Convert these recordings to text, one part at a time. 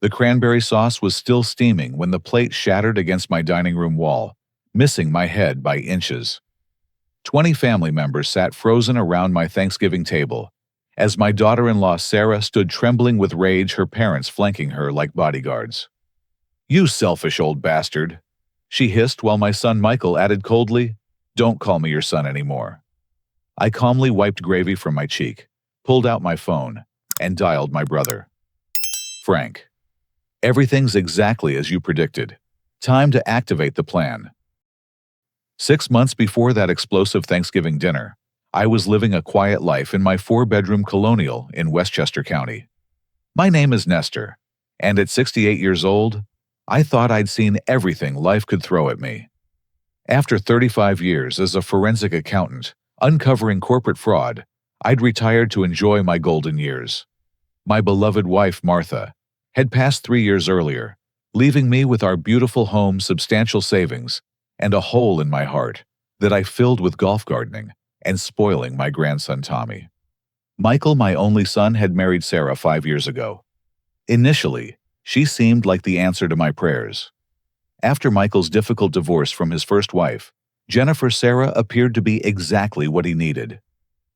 The cranberry sauce was still steaming when the plate shattered against my dining room wall, missing my head by inches. 20 family members sat frozen around my Thanksgiving table, as my daughter-in-law Sarah stood trembling with rage, her parents flanking her like bodyguards. "You selfish old bastard," she hissed while my son Michael added coldly, "Don't call me your son anymore." I calmly wiped gravy from my cheek, pulled out my phone, and dialed my brother. "Frank, everything's exactly as you predicted. Time to activate the plan." 6 months before that explosive Thanksgiving dinner, I was living a quiet life in my 4-bedroom colonial in Westchester County. My name is Nestor, and at 68 years old, I thought I'd seen everything life could throw at me. After 35 years as a forensic accountant, uncovering corporate fraud, I'd retired to enjoy my golden years. My beloved wife, Martha, had passed 3 years earlier, leaving me with our beautiful home, substantial savings, and a hole in my heart that I filled with golf gardening and spoiling my grandson Tommy. Michael, my only son, had married Sarah 5 years ago. Initially, she seemed like the answer to my prayers. After Michael's difficult divorce from his first wife, Jennifer, Sarah appeared to be exactly what he needed.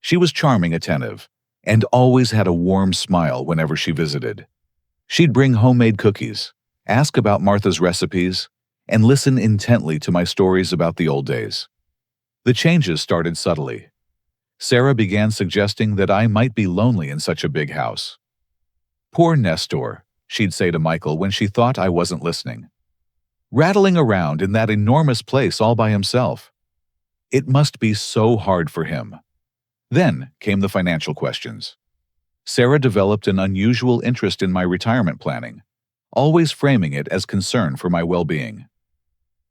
She was charming, attentive, and always had a warm smile whenever she visited. She'd bring homemade cookies, ask about Martha's recipes, and listen intently to my stories about the old days. The changes started subtly. Sarah began suggesting that I might be lonely in such a big house. "Poor Nestor," she'd say to Michael when she thought I wasn't listening. "Rattling around in that enormous place all by himself. It must be so hard for him." Then came the financial questions. Sarah developed an unusual interest in my retirement planning, always framing it as concern for my well-being.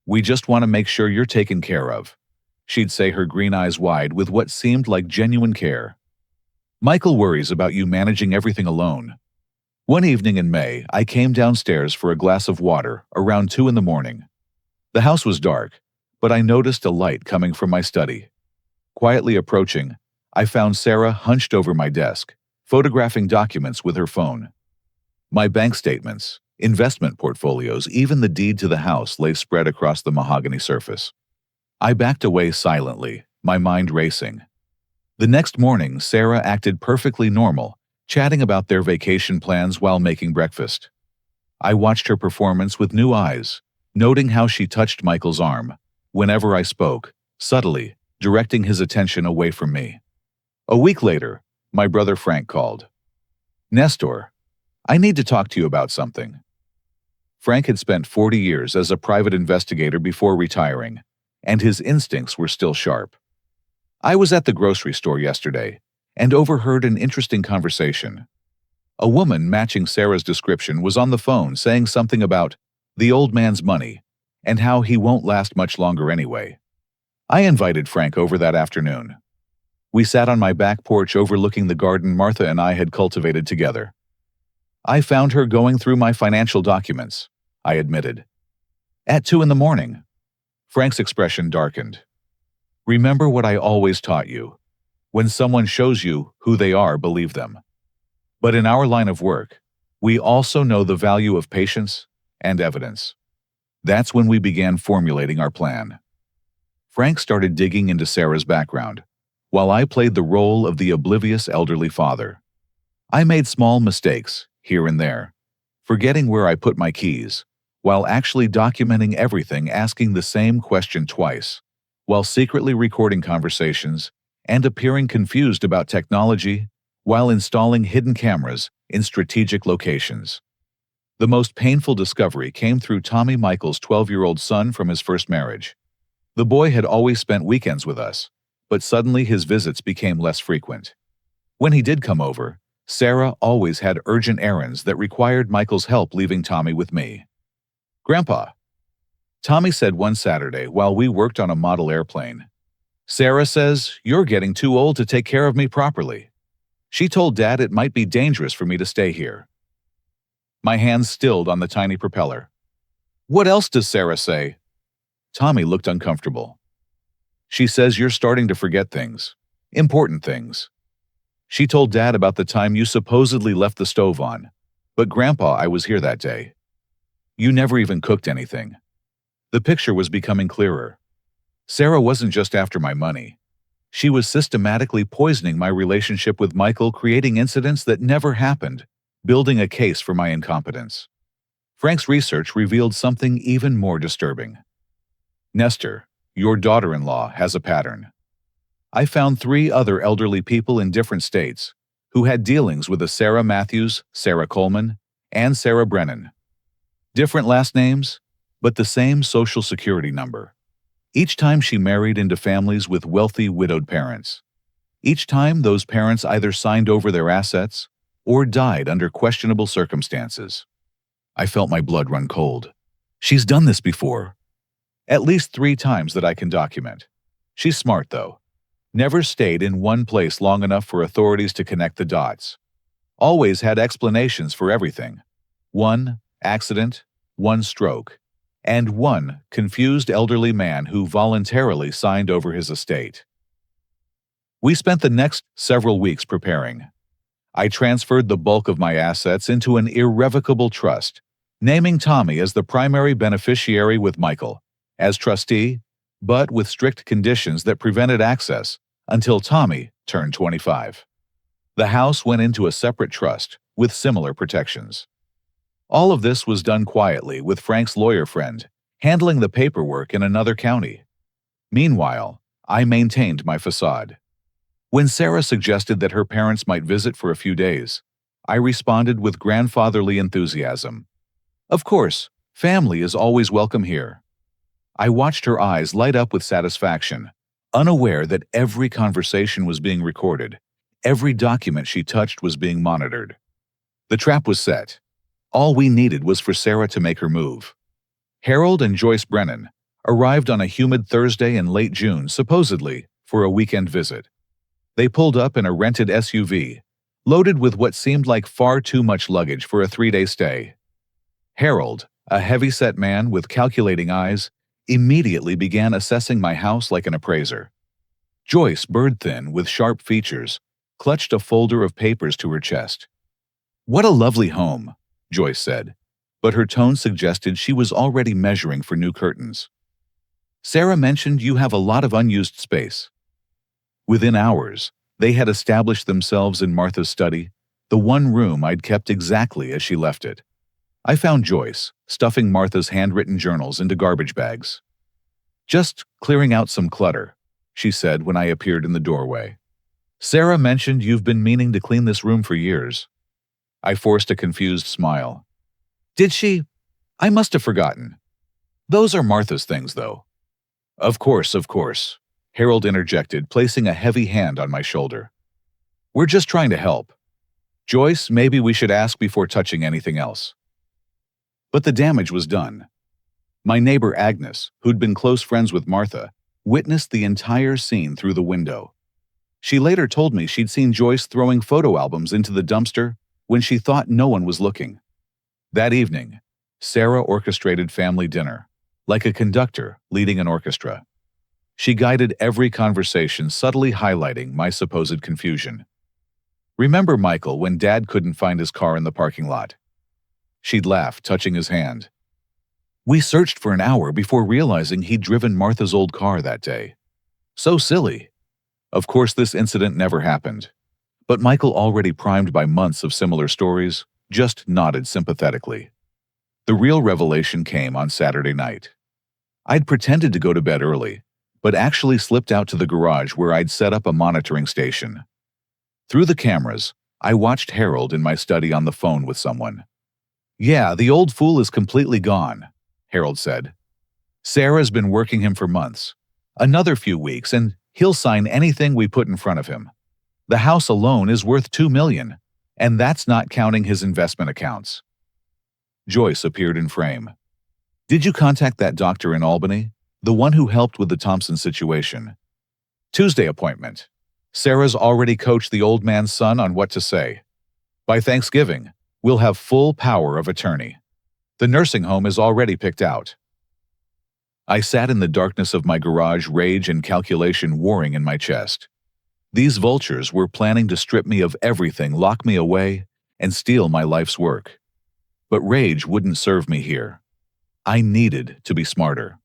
"We just want to make sure you're taken care of," she'd say, her green eyes wide with what seemed like genuine care. "Michael worries about you managing everything alone." One evening in May, I came downstairs for a glass of water around 2 in the morning. The house was dark, but I noticed a light coming from my study. Quietly approaching, I found Sarah hunched over my desk, photographing documents with her phone. My bank statements, investment portfolios, even the deed to the house lay spread across the mahogany surface. I backed away silently, my mind racing. The next morning, Sarah acted perfectly normal, chatting about their vacation plans while making breakfast. I watched her performance with new eyes, noting how she touched Michael's arm whenever I spoke, subtly directing his attention away from me. A week later, my brother Frank called. "Nestor, I need to talk to you about something." Frank had spent 40 years as a private investigator before retiring, and his instincts were still sharp. "I was at the grocery store yesterday and overheard an interesting conversation. A woman matching Sarah's description was on the phone saying something about the old man's money and how he won't last much longer anyway." I invited Frank over that afternoon. We sat on my back porch overlooking the garden Martha and I had cultivated together. "I found her going through my financial documents," I admitted. "At 2 in the morning. Frank's expression darkened. "Remember what I always taught you. When someone shows you who they are, believe them. But in our line of work, we also know the value of patience and evidence." That's when we began formulating our plan. Frank started digging into Sarah's background, while I played the role of the oblivious elderly father. I made small mistakes, here and there, forgetting where I put my keys, while actually documenting everything, asking the same question twice, while secretly recording conversations and appearing confused about technology, while installing hidden cameras in strategic locations. The most painful discovery came through Tommy, Michael's 12-year-old son from his first marriage. The boy had always spent weekends with us, but suddenly his visits became less frequent. When he did come over, Sarah always had urgent errands that required Michael's help, leaving Tommy with me. "Grandpa," Tommy said one Saturday while we worked on a model airplane, "Sarah says you're getting too old to take care of me properly. She told Dad it might be dangerous for me to stay here." My hands stilled on the tiny propeller. "What else does Sarah say?" Tommy looked uncomfortable. "She says you're starting to forget things. Important things. She told Dad about the time you supposedly left the stove on, But Grandpa, I was here that day. You never even cooked anything. The picture was becoming clearer. Sarah wasn't just after my money. She was systematically poisoning my relationship with Michael, creating incidents that never happened, building a case for my incompetence. Frank's research revealed something even more disturbing. Nestor, your daughter-in-law, has a pattern. I found 3 other elderly people in different states who had dealings with a Sarah Matthews, Sarah Coleman, and Sarah Brennan. Different last names, but the same social security number. Each time she married into families with wealthy widowed parents. Each time those parents either signed over their assets or died under questionable circumstances. I felt my blood run cold. She's done this before. At least 3 times that I can document. She's smart, though. Never stayed in one place long enough for authorities to connect the dots. Always had explanations for everything. 1 accident, 1 stroke, and 1 confused elderly man who voluntarily signed over his estate. We spent the next several weeks preparing. I transferred the bulk of my assets into an irrevocable trust, naming Tommy as the primary beneficiary with Michael as trustee, but with strict conditions that prevented access until Tommy turned 25. The house went into a separate trust with similar protections. All of this was done quietly with Frank's lawyer friend handling the paperwork in another county. Meanwhile, I maintained my facade. When Sarah suggested that her parents might visit for a few days, I responded with grandfatherly enthusiasm. Of course, family is always welcome here. I watched her eyes light up with satisfaction, unaware that every conversation was being recorded, every document she touched was being monitored. The trap was set. All we needed was for Sarah to make her move. Harold and Joyce Brennan arrived on a humid Thursday in late June, supposedly for a weekend visit. They pulled up in a rented SUV, loaded with what seemed like far too much luggage for a 3-day stay. Harold, a heavy-set man with calculating eyes, immediately began assessing my house like an appraiser. Joyce, bird-thin with sharp features, clutched a folder of papers to her chest. "What a lovely home," Joyce said, but her tone suggested she was already measuring for new curtains. "Sarah mentioned you have a lot of unused space." Within hours, they had established themselves in Martha's study, the one room I'd kept exactly as she left it. I found Joyce stuffing Martha's handwritten journals into garbage bags. "Just clearing out some clutter," she said when I appeared in the doorway. "Sarah mentioned you've been meaning to clean this room for years." I forced a confused smile. "Did she? I must have forgotten. Those are Martha's things, though." Of course," Harold interjected, placing a heavy hand on my shoulder. "We're just trying to help. Joyce, maybe we should ask before touching anything else." But the damage was done. My neighbor Agnes, who'd been close friends with Martha, witnessed the entire scene through the window. She later told me she'd seen Joyce throwing photo albums into the dumpster when she thought no one was looking. That evening, Sarah orchestrated family dinner, like a conductor leading an orchestra. She guided every conversation, subtly highlighting my supposed confusion. "Remember Michael when Dad couldn't find his car in the parking lot?" She'd laugh, touching his hand. "We searched for an hour before realizing he'd driven Martha's old car that day. So silly." Of course, this incident never happened. But Michael, already primed by months of similar stories, just nodded sympathetically. The real revelation came on Saturday night. I'd pretended to go to bed early, but actually slipped out to the garage where I'd set up a monitoring station. Through the cameras, I watched Harold in my study on the phone with someone. "Yeah, the old fool is completely gone," Harold said. "Sarah's been working him for months. Another few weeks, and he'll sign anything we put in front of him. The house alone is worth $2 million, and that's not counting his investment accounts." Joyce appeared in frame. "Did you contact that doctor in Albany? The one who helped with the Thompson situation?" "Tuesday appointment. Sarah's already coached the old man's son on what to say. By Thanksgiving, we'll have full power of attorney. The nursing home is already picked out." I sat in the darkness of my garage, rage and calculation warring in my chest. These vultures were planning to strip me of everything, lock me away, and steal my life's work. But rage wouldn't serve me here. I needed to be smarter.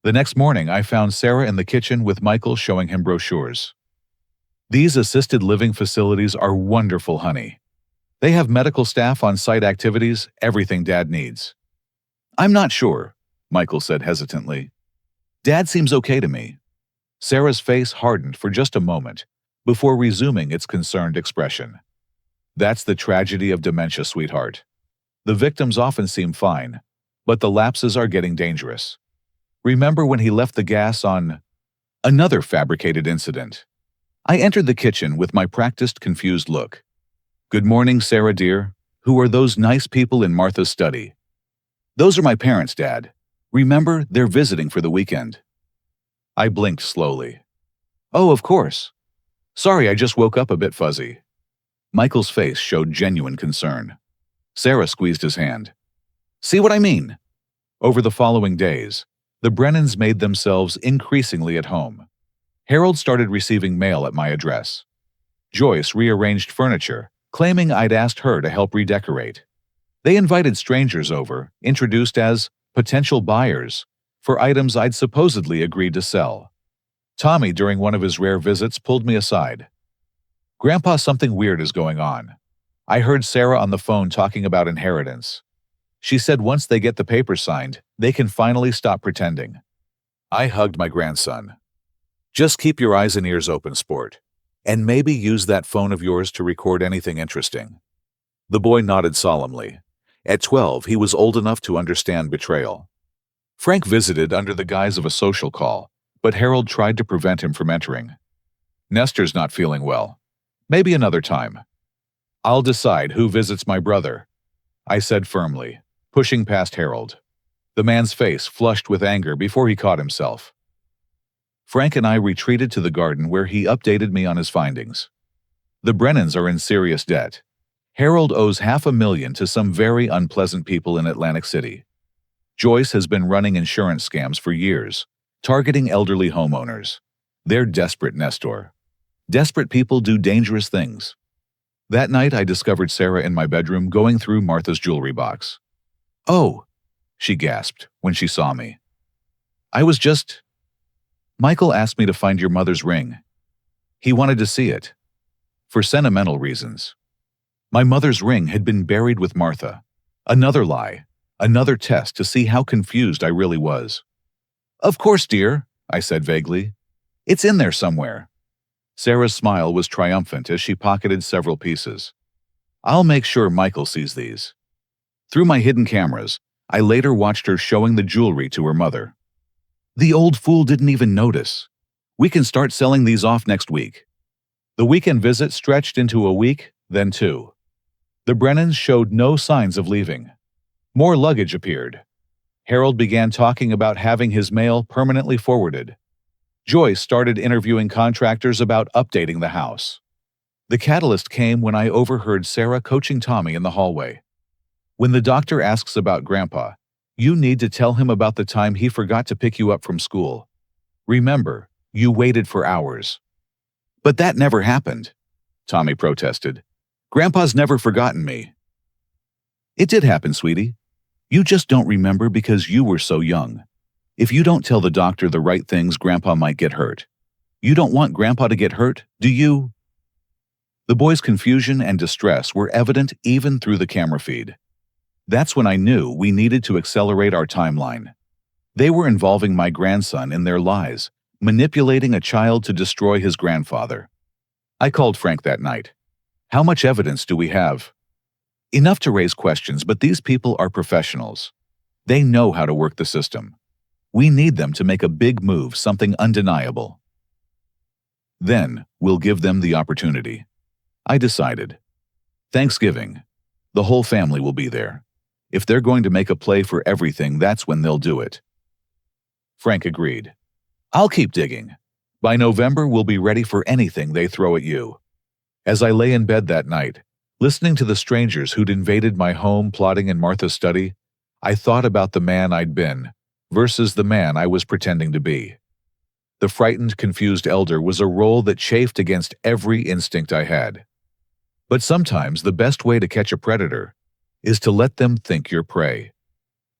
The next morning, I found Sarah in the kitchen with Michael showing him brochures. These assisted living facilities are wonderful, honey. They have medical staff on site activities, everything Dad needs. I'm not sure, Michael said hesitantly. Dad seems okay to me. Sarah's face hardened for just a moment before resuming its concerned expression. That's the tragedy of dementia, sweetheart. The victims often seem fine, but the lapses are getting dangerous. Remember when he left the gas on another fabricated incident? I entered the kitchen with my practiced, confused look. Good morning, Sarah dear. Who are those nice people in Martha's study? Those are my parents, Dad. Remember, they're visiting for the weekend. I blinked slowly. Oh, of course. Sorry, I just woke up a bit fuzzy. Michael's face showed genuine concern. Sarah squeezed his hand. See what I mean? Over the following days, the Brennans made themselves increasingly at home. Harold started receiving mail at my address. Joyce rearranged furniture, claiming I'd asked her to help redecorate. They invited strangers over, introduced as potential buyers, for items I'd supposedly agreed to sell. Tommy, during one of his rare visits, pulled me aside. Grandpa, something weird is going on. I heard Sarah on the phone talking about inheritance. She said once they get the papers signed, they can finally stop pretending. I hugged my grandson. Just keep your eyes and ears open, sport. And maybe use that phone of yours to record anything interesting. The boy nodded solemnly. At 12, he was old enough to understand betrayal. Frank visited under the guise of a social call, but Harold tried to prevent him from entering. Nestor's not feeling well. Maybe another time. I'll decide who visits my brother, I said firmly, pushing past Harold. The man's face flushed with anger before he caught himself. Frank and I retreated to the garden where he updated me on his findings. The Brennans are in serious debt. Harold owes $500,000 to some very unpleasant people in Atlantic City. Joyce has been running insurance scams for years, targeting elderly homeowners. They're desperate, Nestor. Desperate people do dangerous things. That night, I discovered Sarah in my bedroom going through Martha's jewelry box. Oh, she gasped when she saw me. Michael asked me to find your mother's ring. He wanted to see it. For sentimental reasons. My mother's ring had been buried with Martha. Another lie. Another test to see how confused I really was. Of course, dear, I said vaguely. It's in there somewhere. Sarah's smile was triumphant as she pocketed several pieces. I'll make sure Michael sees these. Through my hidden cameras, I later watched her showing the jewelry to her mother. The old fool didn't even notice. We can start selling these off next week. The weekend visit stretched into a week, then 2. The Brennans showed no signs of leaving. More luggage appeared. Harold began talking about having his mail permanently forwarded. Joyce started interviewing contractors about updating the house. The catalyst came when I overheard Sarah coaching Tommy in the hallway. When the doctor asks about Grandpa, you need to tell him about the time he forgot to pick you up from school. Remember, you waited for hours. But that never happened, Tommy protested. Grandpa's never forgotten me. It did happen, sweetie. You just don't remember because you were so young. If you don't tell the doctor the right things, Grandpa might get hurt. You don't want Grandpa to get hurt, do you? The boy's confusion and distress were evident even through the camera feed. That's when I knew we needed to accelerate our timeline. They were involving my grandson in their lies, manipulating a child to destroy his grandfather. I called Frank that night. How much evidence do we have? Enough to raise questions, but these people are professionals. They know how to work the system. We need them to make a big move, something undeniable. Then we'll give them the opportunity. I decided. Thanksgiving. The whole family will be there. If they're going to make a play for everything, that's when they'll do it. Frank agreed. I'll keep digging. By November, we'll be ready for anything they throw at you. As I lay in bed that night, listening to the strangers who'd invaded my home plotting in Martha's study, I thought about the man I'd been versus the man I was pretending to be. The frightened, confused elder was a role that chafed against every instinct I had. But sometimes the best way to catch a predator is to let them think you're prey.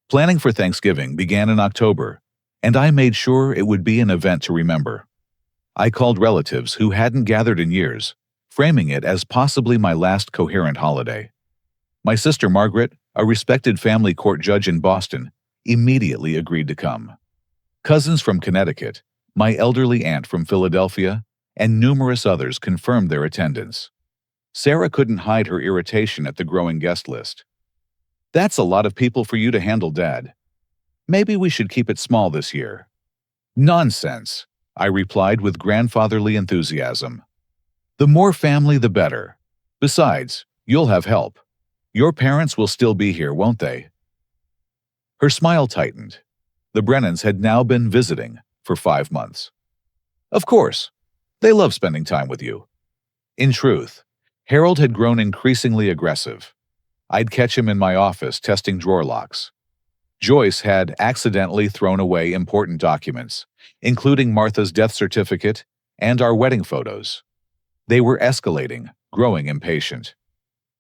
Planning for Thanksgiving began in October, and I made sure it would be an event to remember. I called relatives who hadn't gathered in years, framing it as possibly my last coherent holiday. My sister Margaret, a respected family court judge in Boston, immediately agreed to come. Cousins from Connecticut, my elderly aunt from Philadelphia, and numerous others confirmed their attendance. Sarah couldn't hide her irritation at the growing guest list. "That's a lot of people for you to handle, Dad. Maybe we should keep it small this year." "Nonsense," I replied with grandfatherly enthusiasm. "The more family, the better. Besides, you'll have help. Your parents will still be here, won't they?" Her smile tightened. The Brennans had now been visiting for 5 months. "Of course. They love spending time with you." In truth, Harold had grown increasingly aggressive. I'd catch him in my office testing drawer locks. Joyce had accidentally thrown away important documents, including Martha's death certificate and our wedding photos. They were escalating, growing impatient.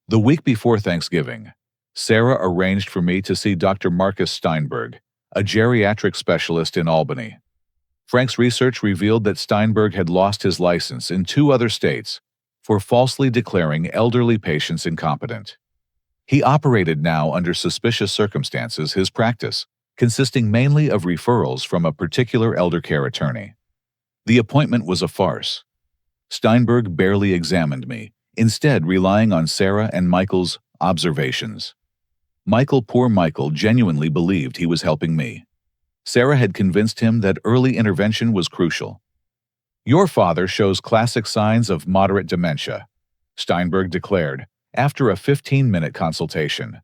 The week before Thanksgiving, Sarah arranged for me to see Dr. Marcus Steinberg, a geriatric specialist in Albany. Frank's research revealed that Steinberg had lost his license in 2 other states for falsely declaring elderly patients incompetent. He operated now under suspicious circumstances, his practice consisting mainly of referrals from a particular elder care attorney. The appointment was a farce. Steinberg barely examined me, instead relying on Sarah and Michael's observations. Poor Michael, genuinely believed he was helping me. Sarah had convinced him that early intervention was crucial. "Your father shows classic signs of moderate dementia," Steinberg declared after a 15-minute consultation.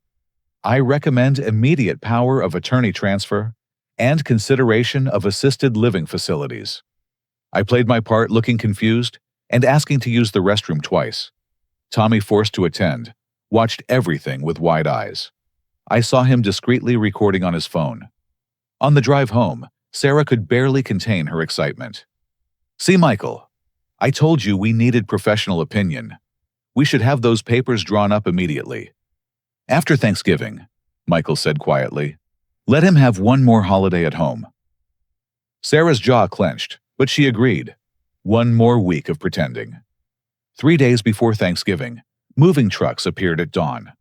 "I recommend immediate power of attorney transfer and consideration of assisted living facilities." I played my part, looking confused and asking to use the restroom twice. Tommy, forced to attend, watched everything with wide eyes. I saw him discreetly recording on his phone. On the drive home, Sarah could barely contain her excitement. "See, Michael, I told you we needed professional opinion. We should have those papers drawn up immediately." "After Thanksgiving," Michael said quietly. "Let him have one more holiday at home." Sarah's jaw clenched, but she agreed. One more week of pretending. 3 days before Thanksgiving, moving trucks appeared at dawn.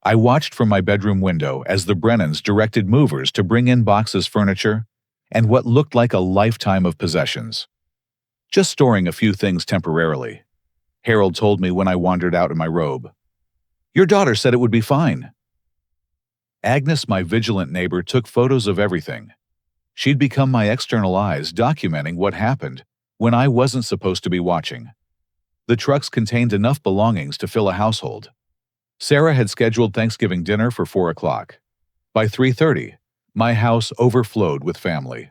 I watched from my bedroom window as the Brennans directed movers to bring in boxes, furniture, and what looked like a lifetime of possessions. "Just storing a few things temporarily," Harold told me when I wandered out in my robe. "Your daughter said it would be fine." Agnes, my vigilant neighbor, took photos of everything. She'd become my external eyes, documenting what happened when I wasn't supposed to be watching. The trucks contained enough belongings to fill a household. Sarah had scheduled Thanksgiving dinner for 4 o'clock. By 3:30, my house overflowed with family.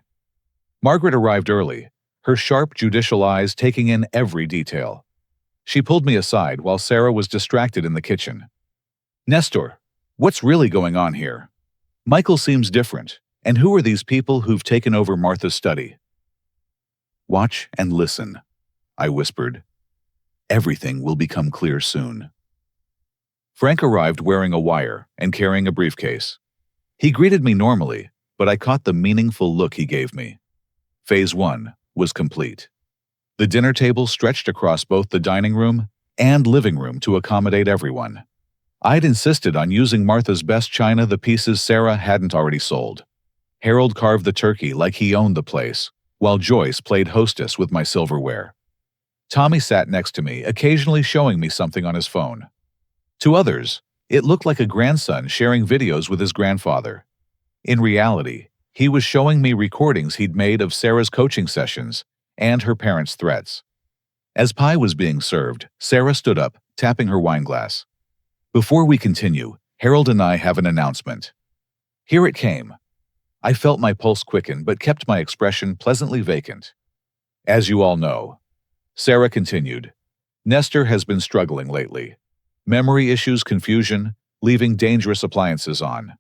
Margaret arrived early, her sharp, judicial eyes taking in every detail. She pulled me aside while Sarah was distracted in the kitchen. "Nestor, what's really going on here? Michael seems different, and who are these people who've taken over Martha's study?" "Watch and listen," I whispered. "Everything will become clear soon." Frank arrived wearing a wire and carrying a briefcase. He greeted me normally, but I caught the meaningful look he gave me. Phase 1 was complete. The dinner table stretched across both the dining room and living room to accommodate everyone. I'd insisted on using Martha's best china, the pieces Sarah hadn't already sold. Harold carved the turkey like he owned the place, while Joyce played hostess with my silverware. Tommy sat next to me, occasionally showing me something on his phone. To others, it looked like a grandson sharing videos with his grandfather. In reality, he was showing me recordings he'd made of Sarah's coaching sessions and her parents' threats. As pie was being served, Sarah stood up, tapping her wine glass. "Before we continue, Harold and I have an announcement." Here it came. I felt my pulse quicken but kept my expression pleasantly vacant. "As you all know," Sarah continued, "Nestor has been struggling lately. Memory issues, confusion, leaving dangerous appliances on.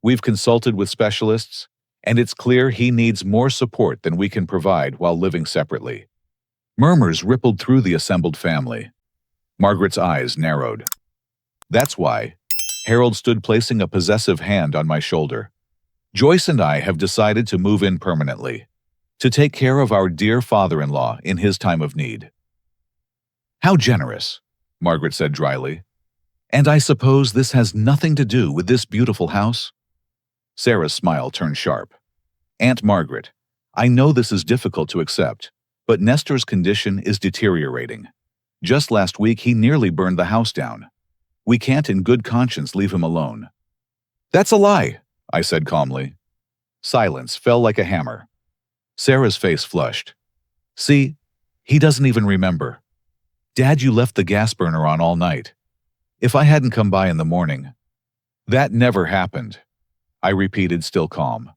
We've consulted with specialists, and it's clear he needs more support than we can provide while living separately." Murmurs rippled through the assembled family. Margaret's eyes narrowed. "That's why Harold stood, placing a possessive hand on my shoulder. Joyce and I have decided to move in permanently, to take care of our dear father-in-law in his time of need. How generous, Margaret said dryly. And I suppose this has nothing to do with this beautiful house? Sarah's smile turned sharp. Aunt Margaret, I know this is difficult to accept, but Nestor's condition is deteriorating. Just last week he nearly burned the house down. We can't in good conscience leave him alone. That's a lie, I said calmly. Silence fell like a hammer. Sarah's face flushed. See, he doesn't even remember. Dad, you left the gas burner on all night. If I hadn't come by in the morning. That never happened, I repeated, still calm.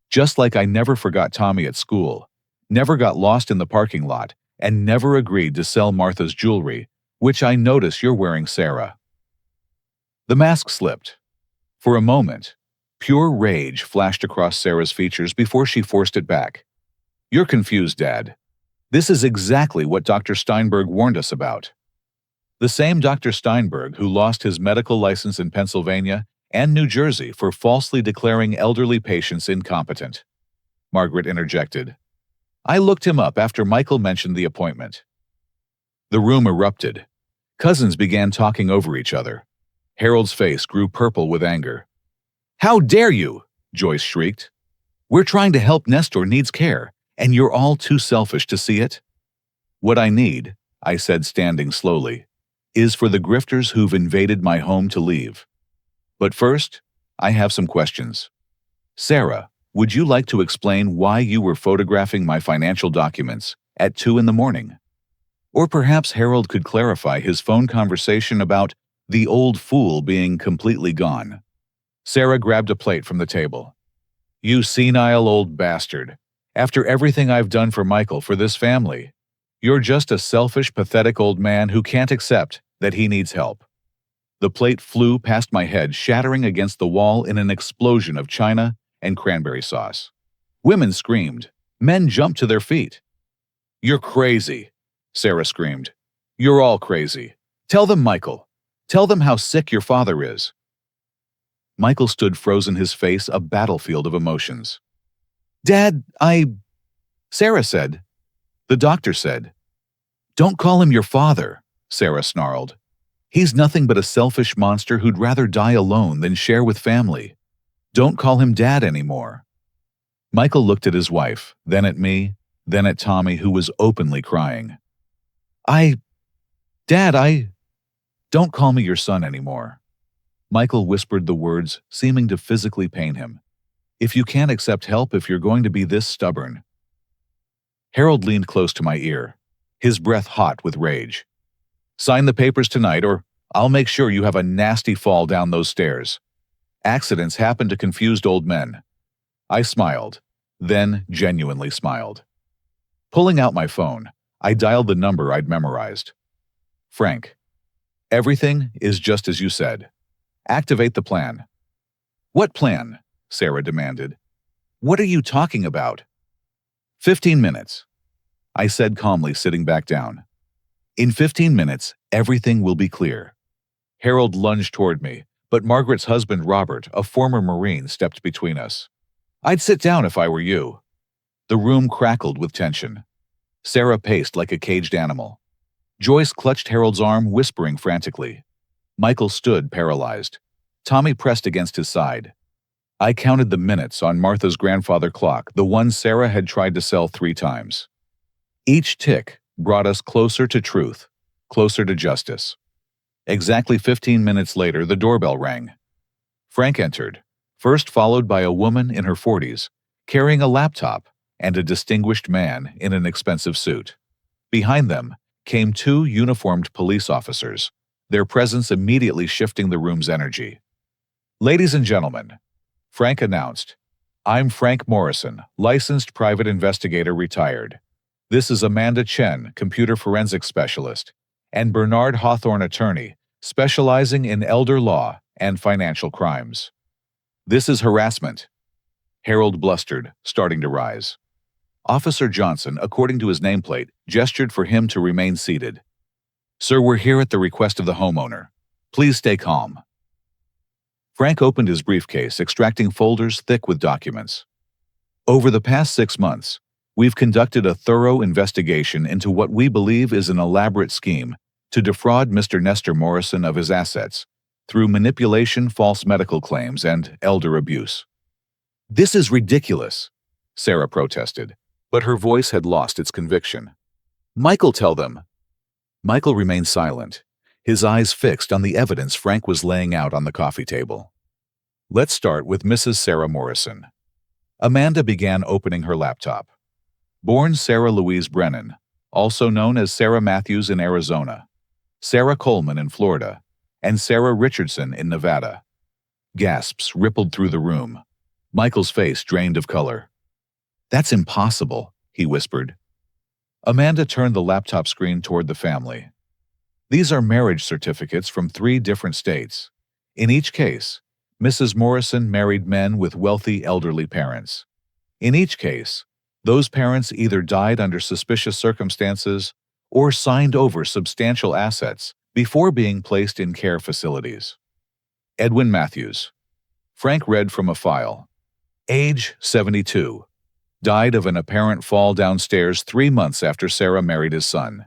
Just like I never forgot Tommy at school, never got lost in the parking lot, and never agreed to sell Martha's jewelry, which I notice you're wearing, Sarah. The mask slipped. For a moment, pure rage flashed across Sarah's features before she forced it back. You're confused, Dad. This is exactly what Dr. Steinberg warned us about. The same Dr. Steinberg who lost his medical license in Pennsylvania and New Jersey for falsely declaring elderly patients incompetent. Margaret interjected. I looked him up after Michael mentioned the appointment. The room erupted. Cousins began talking over each other. Harold's face grew purple with anger. How dare you? Joyce shrieked. We're trying to help. Nestor needs care, and you're all too selfish to see it. What I need, I said, standing slowly, is for the grifters who've invaded my home to leave. But first, I have some questions. Sarah, would you like to explain why you were photographing my financial documents at 2 a.m? Or perhaps Harold could clarify his phone conversation about the old fool being completely gone. Sarah grabbed a plate from the table. You senile old bastard. After everything I've done for Michael, for this family, you're just a selfish, pathetic old man who can't accept that he needs help. The plate flew past my head, shattering against the wall in an explosion of china and cranberry sauce. Women screamed. Men jumped to their feet. You're crazy, Sarah screamed. You're all crazy. Tell them, Michael. Tell them how sick your father is. Michael stood frozen, his face a battlefield of emotions. Dad, Sarah said. The doctor said. Don't call him your father, Sarah snarled. He's nothing but a selfish monster who'd rather die alone than share with family. Don't call him Dad anymore. Michael looked at his wife, then at me, then at Tommy, who was openly crying. Dad, don't call me your son anymore. Michael whispered the words, seeming to physically pain him. If you can't accept help, if you're going to be this stubborn. Harold leaned close to my ear, his breath hot with rage. Sign the papers tonight, or I'll make sure you have a nasty fall down those stairs. Accidents happen to confused old men. I smiled, then genuinely smiled. Pulling out my phone, I dialed the number I'd memorized. Frank. Everything is just as you said. Activate the plan. What plan? Sarah demanded. What are you talking about? 15 minutes, I said calmly, sitting back down. In 15 minutes, everything will be clear. Harold lunged toward me, but Margaret's husband, Robert, a former Marine, stepped between us. I'd sit down if I were you. The room crackled with tension. Sarah paced like a caged animal. Joyce clutched Harold's arm, whispering frantically. Michael stood paralyzed. Tommy pressed against his side. I counted the minutes on Martha's grandfather clock, the one Sarah had tried to sell 3 times. Each tick brought us closer to truth, closer to justice. Exactly 15 minutes later, the doorbell rang. Frank entered, first followed by a woman in her 40s, carrying a laptop, and a distinguished man in an expensive suit. Behind them came 2 uniformed police officers, their presence immediately shifting the room's energy. Ladies and gentlemen, Frank announced, I'm Frank Morrison, licensed private investigator, retired. This is Amanda Chen, computer forensics specialist, and Bernard Hawthorne, attorney, specializing in elder law and financial crimes. This is harassment. Harold blustered, starting to rise. Officer Johnson, according to his nameplate, gestured for him to remain seated. Sir, we're here at the request of the homeowner. Please stay calm. Frank opened his briefcase, extracting folders thick with documents. Over the past 6 months, we've conducted a thorough investigation into what we believe is an elaborate scheme to defraud Mr. Nestor Morrison of his assets through manipulation, false medical claims, and elder abuse. This is ridiculous, Sarah protested, but her voice had lost its conviction. Michael, tell them. Michael remained silent, his eyes fixed on the evidence Frank was laying out on the coffee table. Let's start with Mrs. Sarah Morrison. Amanda began opening her laptop. Born Sarah Louise Brennan, also known as Sarah Matthews in Arizona, Sarah Coleman in Florida, and Sarah Richardson in Nevada. Gasps rippled through the room. Michael's face drained of color. That's impossible, he whispered. Amanda turned the laptop screen toward the family. These are marriage certificates from 3 different states. In each case, Mrs. Morrison married men with wealthy elderly parents. In each case, those parents either died under suspicious circumstances or signed over substantial assets before being placed in care facilities. Edwin Matthews. Frank read from a file. Age 72. Died of an apparent fall downstairs 3 months after Sarah married his son.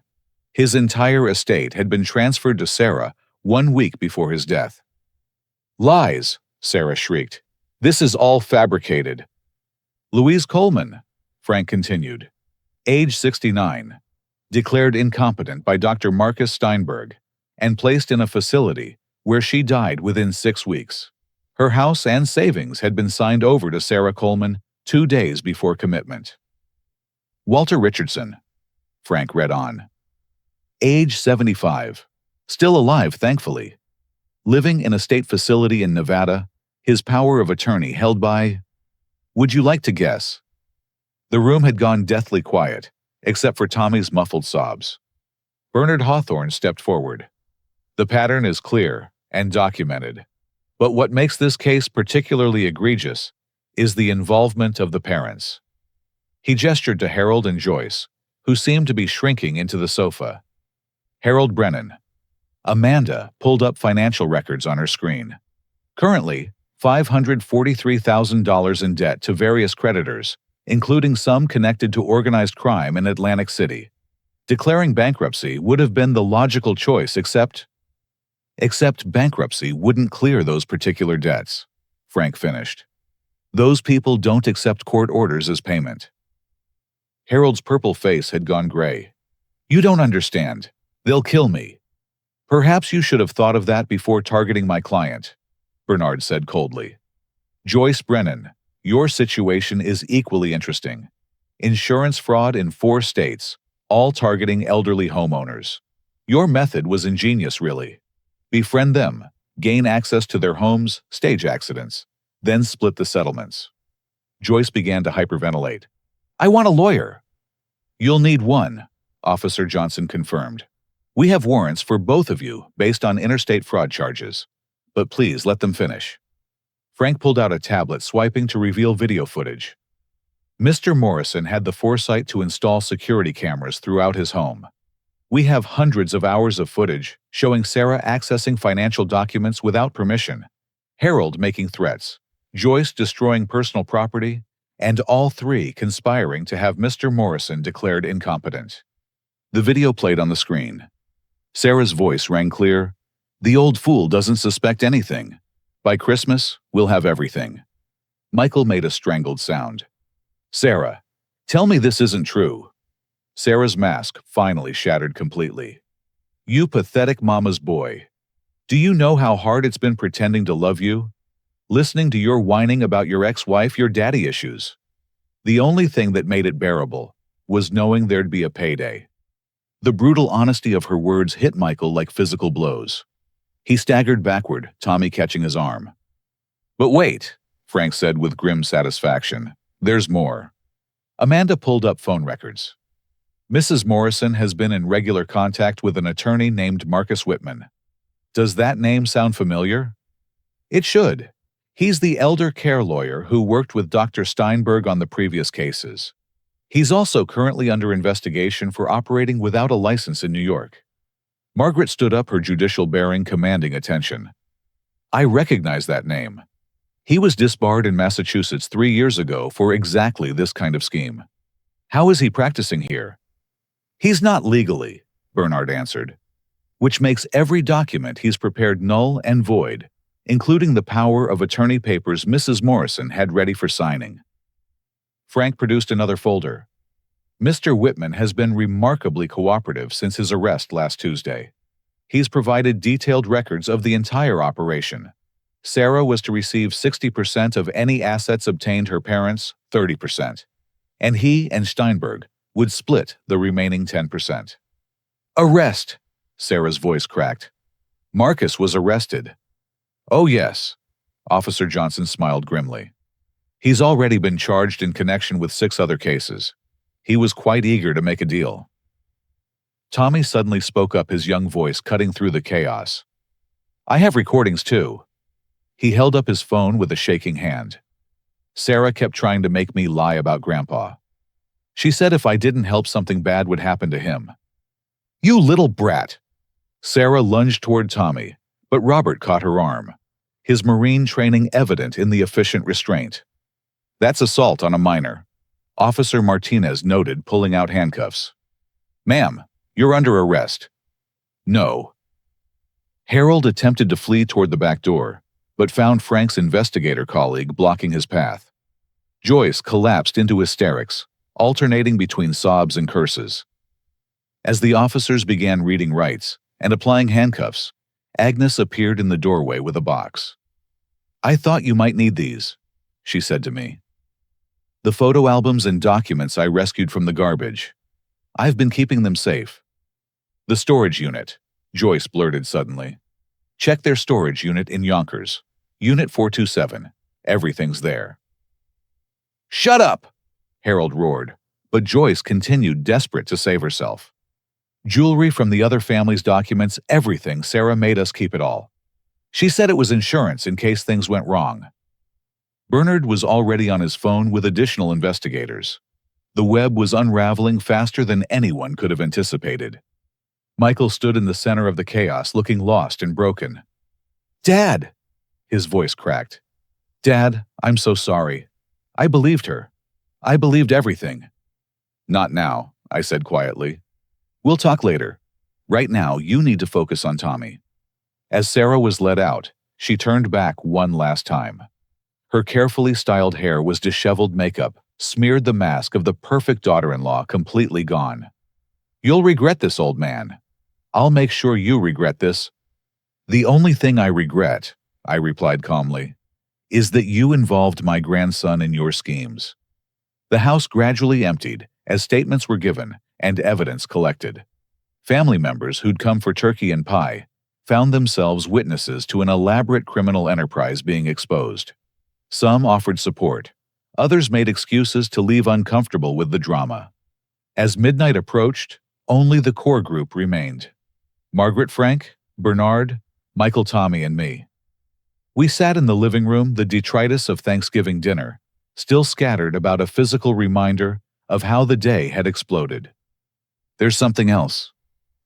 His entire estate had been transferred to Sarah 1 week before his death. Lies, Sarah shrieked. This is all fabricated. Louise Coleman, Frank continued. Age 69. Declared incompetent by Dr. Marcus Steinberg and placed in a facility where she died within 6 weeks. Her house and savings had been signed over to Sarah Coleman 2 days before commitment. Walter Richardson, Frank read on. Age 75. Still alive, thankfully. Living in a state facility in Nevada, his power of attorney held by… Would you like to guess? The room had gone deathly quiet, except for Tommy's muffled sobs. Bernard Hawthorne stepped forward. The pattern is clear and documented. But what makes this case particularly egregious is the involvement of the parents. He gestured to Harold and Joyce, who seemed to be shrinking into the sofa. Harold Brennan. Amanda pulled up financial records on her screen. Currently, $543,000 in debt to various creditors, including some connected to organized crime in Atlantic City. Declaring bankruptcy would have been the logical choice, except bankruptcy wouldn't clear those particular debts, Frank finished. Those people don't accept court orders as payment. Harold's purple face had gone gray. You don't understand. They'll kill me. Perhaps you should have thought of that before targeting my client, Bernard said coldly. Joyce Brennan, your situation is equally interesting. Insurance fraud in 4 states, all targeting elderly homeowners. Your method was ingenious, really. Befriend them, gain access to their homes, stage accidents, then split the settlements. Joyce began to hyperventilate. I want a lawyer. You'll need one, Officer Johnson confirmed. We have warrants for both of you based on interstate fraud charges. But please let them finish. Frank pulled out a tablet, swiping to reveal video footage. Mr. Morrison had the foresight to install security cameras throughout his home. We have hundreds of hours of footage showing Sarah accessing financial documents without permission, Harold making threats, Joyce destroying personal property, and all 3 conspiring to have Mr. Morrison declared incompetent. The video played on the screen. Sarah's voice rang clear. The old fool doesn't suspect anything. By Christmas, we'll have everything. Michael made a strangled sound. Sarah, tell me this isn't true. Sarah's mask finally shattered completely. You pathetic mama's boy. Do you know how hard it's been pretending to love you? Listening to your whining about your ex-wife, your daddy issues. The only thing that made it bearable was knowing there'd be a payday. The brutal honesty of her words hit Michael like physical blows. He staggered backward, Tommy catching his arm. But wait, Frank said with grim satisfaction. There's more. Amanda pulled up phone records. Mrs. Morrison has been in regular contact with an attorney named Marcus Whitman. Does that name sound familiar? It should. He's the elder care lawyer who worked with Dr. Steinberg on the previous cases. He's also currently under investigation for operating without a license in New York. Margaret stood up, her judicial bearing commanding attention. I recognize that name. He was disbarred in Massachusetts 3 years ago for exactly this kind of scheme. How is he practicing here? He's not legally, Bernard answered, which makes every document he's prepared null and void, including the power of attorney papers Mrs. Morrison had ready for signing. Frank produced another folder. Mr. Whitman has been remarkably cooperative since his arrest last Tuesday. He's provided detailed records of the entire operation. Sarah was to receive 60% of any assets obtained, her parents 30%, and he and Steinberg would split the remaining 10%. Arrest! Sarah's voice cracked. Marcus was arrested. Oh yes, Officer Johnson smiled grimly. He's already been charged in connection with 6 other cases. He was quite eager to make a deal. Tommy suddenly spoke up, his young voice cutting through the chaos. I have recordings too. He held up his phone with a shaking hand. Sarah kept trying to make me lie about Grandpa. She said if I didn't help, something bad would happen to him. You little brat! Sarah lunged toward Tommy, but Robert caught her arm, his Marine training evident in the efficient restraint. That's assault on a minor, Officer Martinez noted, pulling out handcuffs. Ma'am, you're under arrest. No. Harold attempted to flee toward the back door, but found Frank's investigator colleague blocking his path. Joyce collapsed into hysterics, alternating between sobs and curses. As the officers began reading rights and applying handcuffs, Agnes appeared in the doorway with a box. I thought you might need these, she said to me. The photo albums and documents I rescued from the garbage. I've been keeping them safe. The storage unit, Joyce blurted suddenly. Check their storage unit in Yonkers. Unit 427. Everything's there. Shut up! Harold roared, but Joyce continued, desperate to save herself. Jewelry from the other family's documents, everything. Sarah made us keep it all. She said it was insurance in case things went wrong. Bernard was already on his phone with additional investigators. The web was unraveling faster than anyone could have anticipated. Michael stood in the center of the chaos, looking lost and broken. Dad! His voice cracked. Dad, I'm so sorry. I believed her. I believed everything. Not now, I said quietly. We'll talk later. Right now, you need to focus on Tommy. As Sarah was led out, she turned back one last time. Her carefully styled hair was disheveled, makeup smeared the mask of the perfect daughter-in-law completely gone. You'll regret this, old man. I'll make sure you regret this. The only thing I regret, I replied calmly, is that you involved my grandson in your schemes. The house gradually emptied as statements were given and evidence collected. Family members who'd come for turkey and pie found themselves witnesses to an elaborate criminal enterprise being exposed. Some offered support. Others made excuses to leave, uncomfortable with the drama. As midnight approached, only the core group remained. Margaret, Frank, Bernard, Michael, Tommy, and me. We sat in the living room, the detritus of Thanksgiving dinner, still scattered about, a physical reminder of how the day had exploded. There's something else,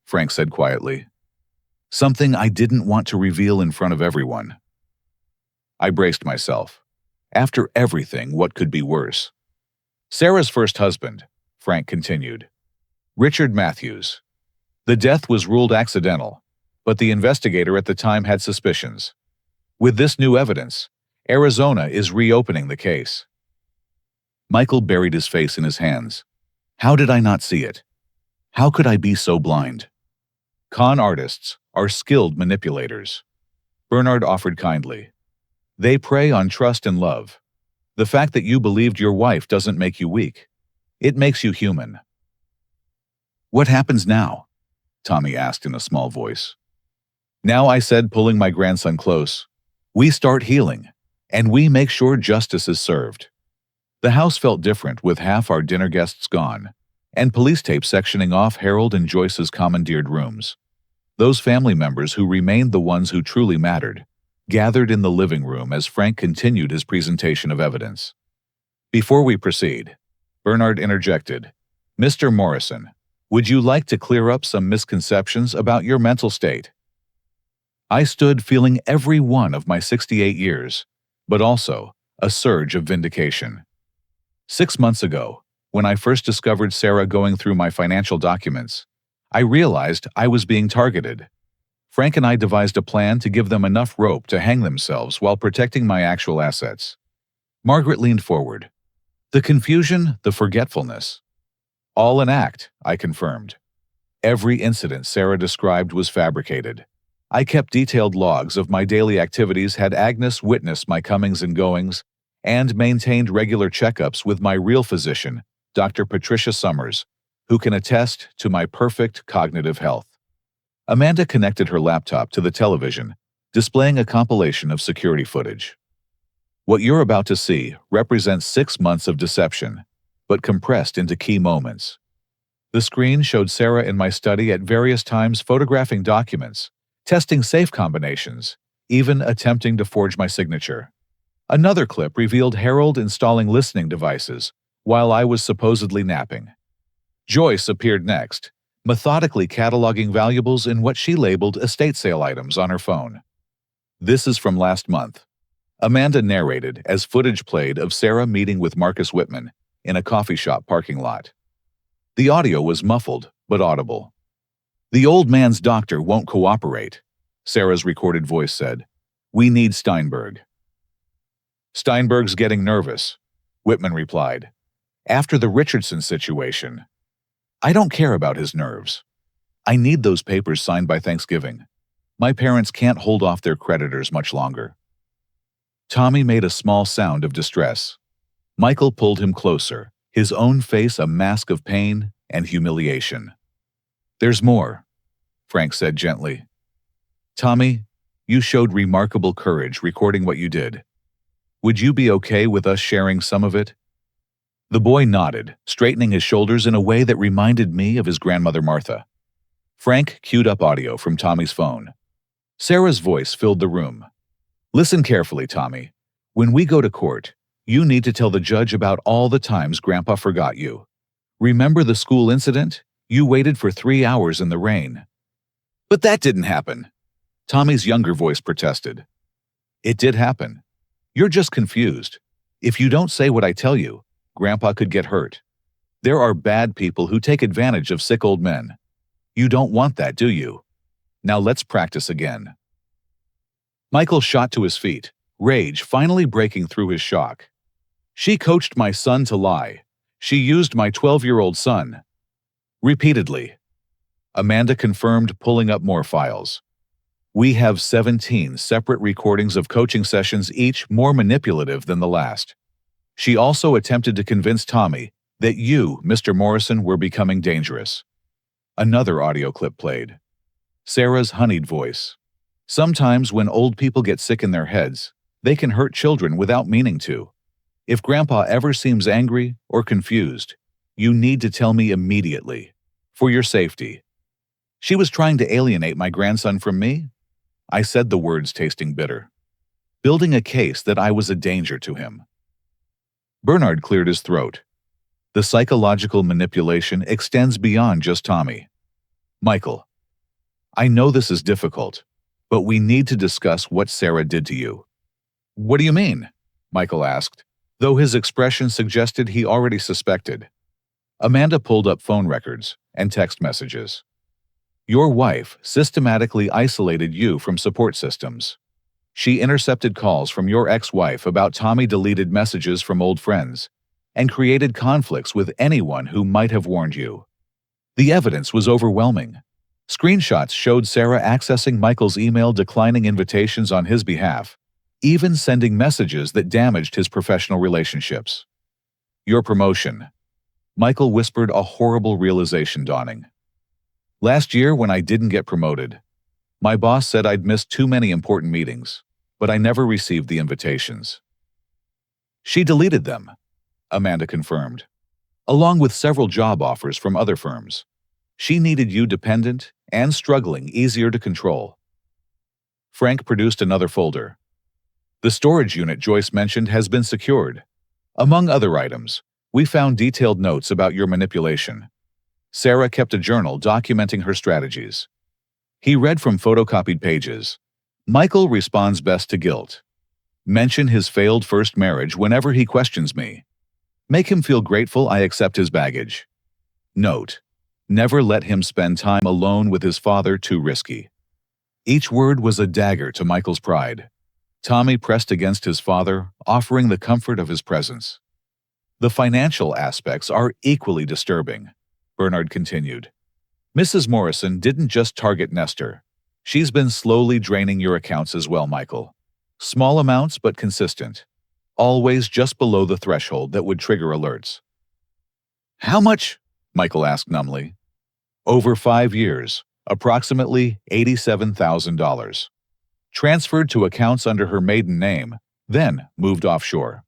Frank said quietly. Something I didn't want to reveal in front of everyone. I braced myself. After everything, what could be worse? Sarah's first husband, Frank continued. Richard Matthews. The death was ruled accidental, but the investigator at the time had suspicions. With this new evidence, Arizona is reopening the case. Michael buried his face in his hands. How did I not see it? How could I be so blind? Con artists are skilled manipulators. Bernard offered kindly. They prey on trust and love. The fact that you believed your wife doesn't make you weak. It makes you human. What happens now? Tommy asked in a small voice. Now, I said, pulling my grandson close, we start healing, and we make sure justice is served. The house felt different with half our dinner guests gone, and police tape sectioning off Harold and Joyce's commandeered rooms. Those family members who remained the ones who truly mattered gathered in the living room as Frank continued his presentation of evidence. Before we proceed, Bernard interjected, Mr. Morrison, would you like to clear up some misconceptions about your mental state? I stood feeling every one of my 68 years, but also a surge of vindication. 6 months ago, when I first discovered Sarah going through my financial documents, I realized I was being targeted. Frank and I devised a plan to give them enough rope to hang themselves while protecting my actual assets. Margaret leaned forward. The confusion, the forgetfulness. All an act, I confirmed. Every incident Sarah described was fabricated. I kept detailed logs of my daily activities had Agnes witnessed my comings and goings, and maintained regular checkups with my real physician, Dr. Patricia Summers, who can attest to my perfect cognitive health. Amanda connected her laptop to the television, displaying a compilation of security footage. What you're about to see represents 6 months of deception, but compressed into key moments. The screen showed Sarah in my study at various times photographing documents, testing safe combinations, even attempting to forge my signature. Another clip revealed Harold installing listening devices while I was supposedly napping. Joyce appeared next, methodically cataloging valuables in what she labeled estate sale items on her phone. This is from last month. Amanda narrated as footage played of Sarah meeting with Marcus Whitman in a coffee shop parking lot. The audio was muffled, but audible. The old man's doctor won't cooperate, Sarah's recorded voice said. We need Steinberg. Steinberg's getting nervous, Whitman replied. After the Richardson situation. I don't care about his nerves. I need those papers signed by Thanksgiving. My parents can't hold off their creditors much longer. Tommy made a small sound of distress. Michael pulled him closer, his own face a mask of pain and humiliation. There's more, Frank said gently. Tommy, you showed remarkable courage recording what you did. Would you be okay with us sharing some of it? The boy nodded, straightening his shoulders in a way that reminded me of his grandmother Martha. Frank queued up audio from Tommy's phone. Sarah's voice filled the room. Listen carefully, Tommy. When we go to court, you need to tell the judge about all the times Grandpa forgot you. Remember the school incident? You waited for 3 hours in the rain. But that didn't happen, Tommy's younger voice protested. It did happen. You're just confused. If you don't say what I tell you, Grandpa could get hurt. There are bad people who take advantage of sick old men. You don't want that, do you? Now let's practice again. Michael shot to his feet, rage finally breaking through his shock. She coached my son to lie. She used my 12-year-old son. Repeatedly. Amanda confirmed, pulling up more files. We have 17 separate recordings of coaching sessions, each more manipulative than the last. She also attempted to convince Tommy that you, Mr. Morrison, were becoming dangerous. Another audio clip played. Sarah's honeyed voice. Sometimes when old people get sick in their heads, they can hurt children without meaning to. If Grandpa ever seems angry or confused, you need to tell me immediately, for your safety. She was trying to alienate my grandson from me? I said the words tasting bitter, building a case that I was a danger to him. Bernard cleared his throat. The psychological manipulation extends beyond just Tommy. Michael, I know this is difficult, but we need to discuss what Sarah did to you. What do you mean? Michael asked, though his expression suggested he already suspected. Amanda pulled up phone records and text messages. Your wife systematically isolated you from support systems. She intercepted calls from your ex-wife about Tommy, deleted messages from old friends, and created conflicts with anyone who might have warned you. The evidence was overwhelming. Screenshots showed Sarah accessing Michael's email, declining invitations on his behalf, even sending messages that damaged his professional relationships. Your promotion. Michael whispered, a horrible realization dawning. Last year, when I didn't get promoted, my boss said I'd missed too many important meetings, but I never received the invitations. She deleted them, Amanda confirmed, along with several job offers from other firms. She needed you dependent and struggling, easier to control. Frank produced another folder. The storage unit Joyce mentioned has been secured. Among other items, we found detailed notes about your manipulation. Sarah kept a journal documenting her strategies. He read from photocopied pages, Michael responds best to guilt. Mention his failed first marriage whenever he questions me. Make him feel grateful I accept his baggage. Note: never let him spend time alone with his father, too risky. Each word was a dagger to Michael's pride. Tommy pressed against his father, offering the comfort of his presence. The financial aspects are equally disturbing, Bernard continued. Mrs. Morrison didn't just target Nestor. She's been slowly draining your accounts as well, Michael. Small amounts but consistent. Always just below the threshold that would trigger alerts. How much? Michael asked numbly. Over 5 years, approximately $87,000. Transferred to accounts under her maiden name, then moved offshore.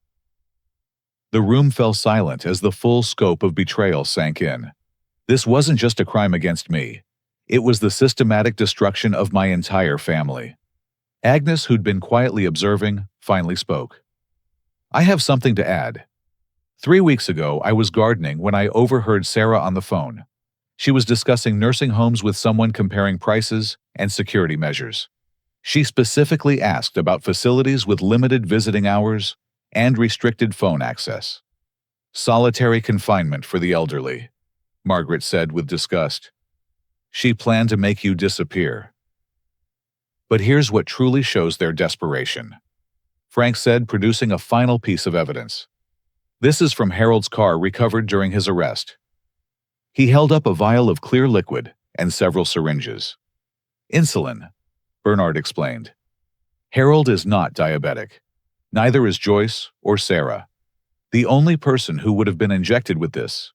The room fell silent as the full scope of betrayal sank in. This wasn't just a crime against me. It was the systematic destruction of my entire family. Agnes, who'd been quietly observing, finally spoke. I have something to add. 3 weeks ago, I was gardening when I overheard Sarah on the phone. She was discussing nursing homes with someone, comparing prices and security measures. She specifically asked about facilities with limited visiting hours and restricted phone access. Solitary confinement for the elderly, Margaret said with disgust. She planned to make you disappear. But here's what truly shows their desperation, Frank said, producing a final piece of evidence. This is from Harold's car recovered during his arrest. He held up a vial of clear liquid and several syringes. Insulin, Bernard explained. Harold is not diabetic. Neither is Joyce or Sarah. The only person who would have been injected with this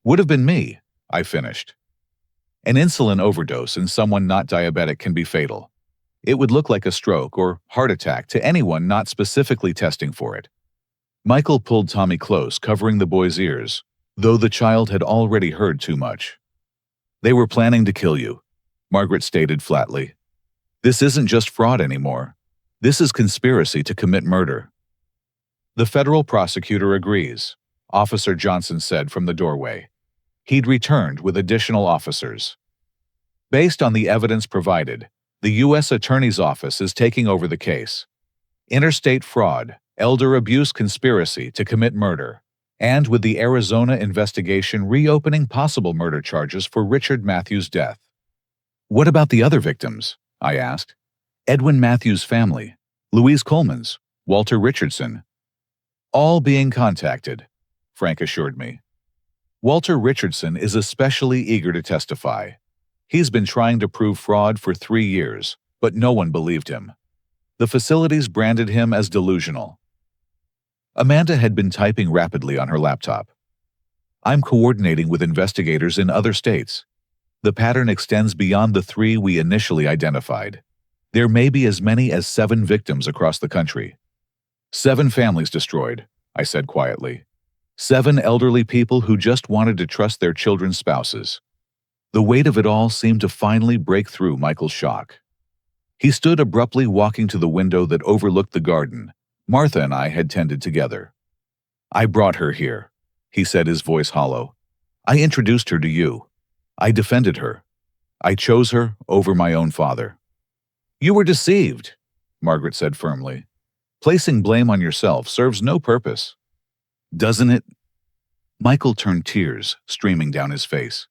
would have been me, I finished. An insulin overdose in someone not diabetic can be fatal. It would look like a stroke or heart attack to anyone not specifically testing for it. Michael pulled Tommy close, covering the boy's ears, though the child had already heard too much. They were planning to kill you, Margaret stated flatly. This isn't just fraud anymore. This is conspiracy to commit murder. The federal prosecutor agrees, Officer Johnson said from the doorway. He'd returned with additional officers. Based on the evidence provided, the U.S. Attorney's Office is taking over the case. Interstate fraud, elder abuse conspiracy to commit murder, and with the Arizona investigation reopening possible murder charges for Richard Matthews' death. What about the other victims? I asked. Edwin Matthews' family, Louise Coleman's, Walter Richardson. All being contacted, Frank assured me. Walter Richardson is especially eager to testify. He's been trying to prove fraud for 3 years, but no one believed him. The facilities branded him as delusional. Amanda had been typing rapidly on her laptop. I'm coordinating with investigators in other states. The pattern extends beyond the 3 we initially identified. There may be as many as 7 victims across the country. 7 families destroyed, I said quietly. 7 elderly people who just wanted to trust their children's spouses. The weight of it all seemed to finally break through Michael's shock. He stood abruptly, walking to the window that overlooked the garden Martha and I had tended together. I brought her here, he said, his voice hollow. I introduced her to you. I defended her. I chose her over my own father. You were deceived, Margaret said firmly. Placing blame on yourself serves no purpose. Doesn't it? Michael turned, tears streaming down his face.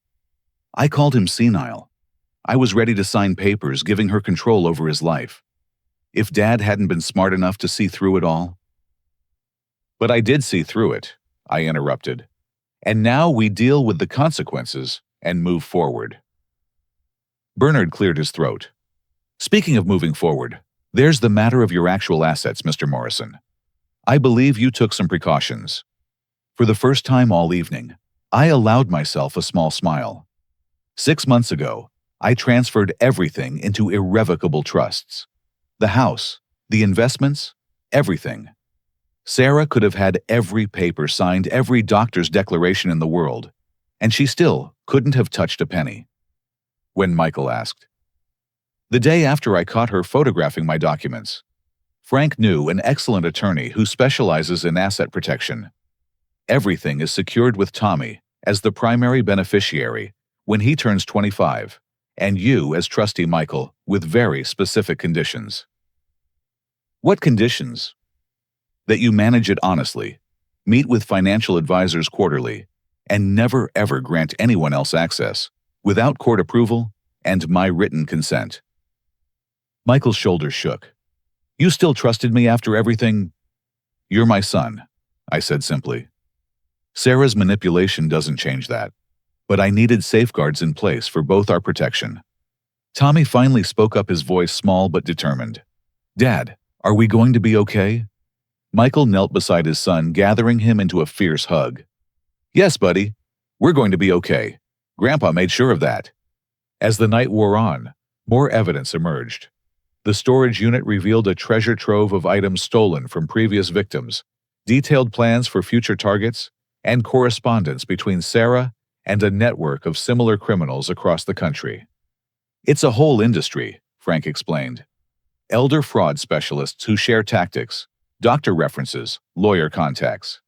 I called him senile. I was ready to sign papers giving her control over his life. If Dad hadn't been smart enough to see through it all. But I did see through it, I interrupted. And now we deal with the consequences and move forward. Bernard cleared his throat. Speaking of moving forward, there's the matter of your actual assets, Mr. Morrison. I believe you took some precautions. For the first time all evening, I allowed myself a small smile. 6 months ago, I transferred everything into irrevocable trusts. The house, the investments, everything. Sarah could have had every paper signed, every doctor's declaration in the world, and she still couldn't have touched a penny. When Michael asked. The day after I caught her photographing my documents. Frank knew an excellent attorney who specializes in asset protection. Everything is secured with Tommy as the primary beneficiary when he turns 25, and you as trustee Michael, with very specific conditions. What conditions? That you manage it honestly, meet with financial advisors quarterly, and never ever grant anyone else access, without court approval and my written consent. Michael's shoulders shook. You still trusted me after everything? You're my son, I said simply. Sarah's manipulation doesn't change that, but I needed safeguards in place for both our protection. Tommy finally spoke up, his voice small but determined. Dad, are we going to be okay? Michael knelt beside his son, gathering him into a fierce hug. Yes, buddy, we're going to be okay. Grandpa made sure of that. As the night wore on, more evidence emerged. The storage unit revealed a treasure trove of items stolen from previous victims, detailed plans for future targets, and correspondence between Sarah and a network of similar criminals across the country. It's a whole industry, Frank explained. Elder fraud specialists who share tactics, doctor references, lawyer contacts.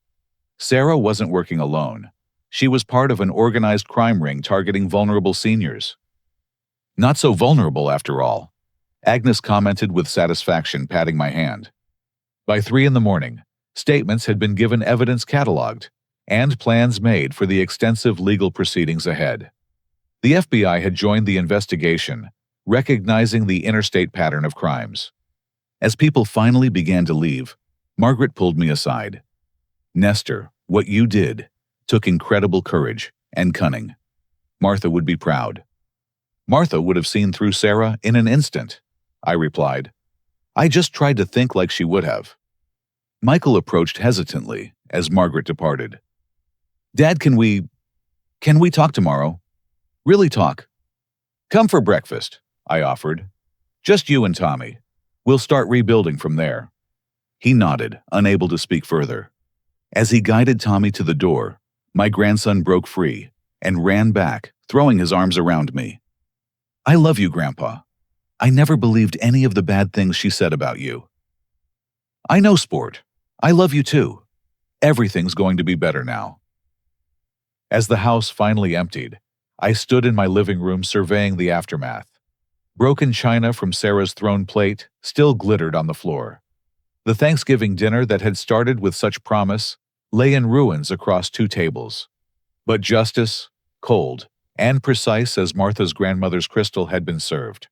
Sarah wasn't working alone. She was part of an organized crime ring targeting vulnerable seniors. Not so vulnerable after all, Agnes commented with satisfaction, patting my hand. By 3 a.m, statements had been given, evidence cataloged, and plans made for the extensive legal proceedings ahead. The FBI had joined the investigation, recognizing the interstate pattern of crimes. As people finally began to leave, Margaret pulled me aside. Nestor, what you did took incredible courage and cunning. Martha would be proud. Martha would have seen through Sarah in an instant, I replied. I just tried to think like she would have. Michael approached hesitantly as Margaret departed. Dad, can we talk tomorrow? Really talk? Come for breakfast, I offered. Just you and Tommy. We'll start rebuilding from there. He nodded, unable to speak further. As he guided Tommy to the door, my grandson broke free and ran back, throwing his arms around me. I love you, Grandpa. I never believed any of the bad things she said about you. I know, Sport. I love you too. Everything's going to be better now. As the house finally emptied, I stood in my living room surveying the aftermath. Broken china from Sarah's thrown plate still glittered on the floor. The Thanksgiving dinner that had started with such promise lay in ruins across 2 tables. But justice, cold and precise as Martha's grandmother's crystal, had been served.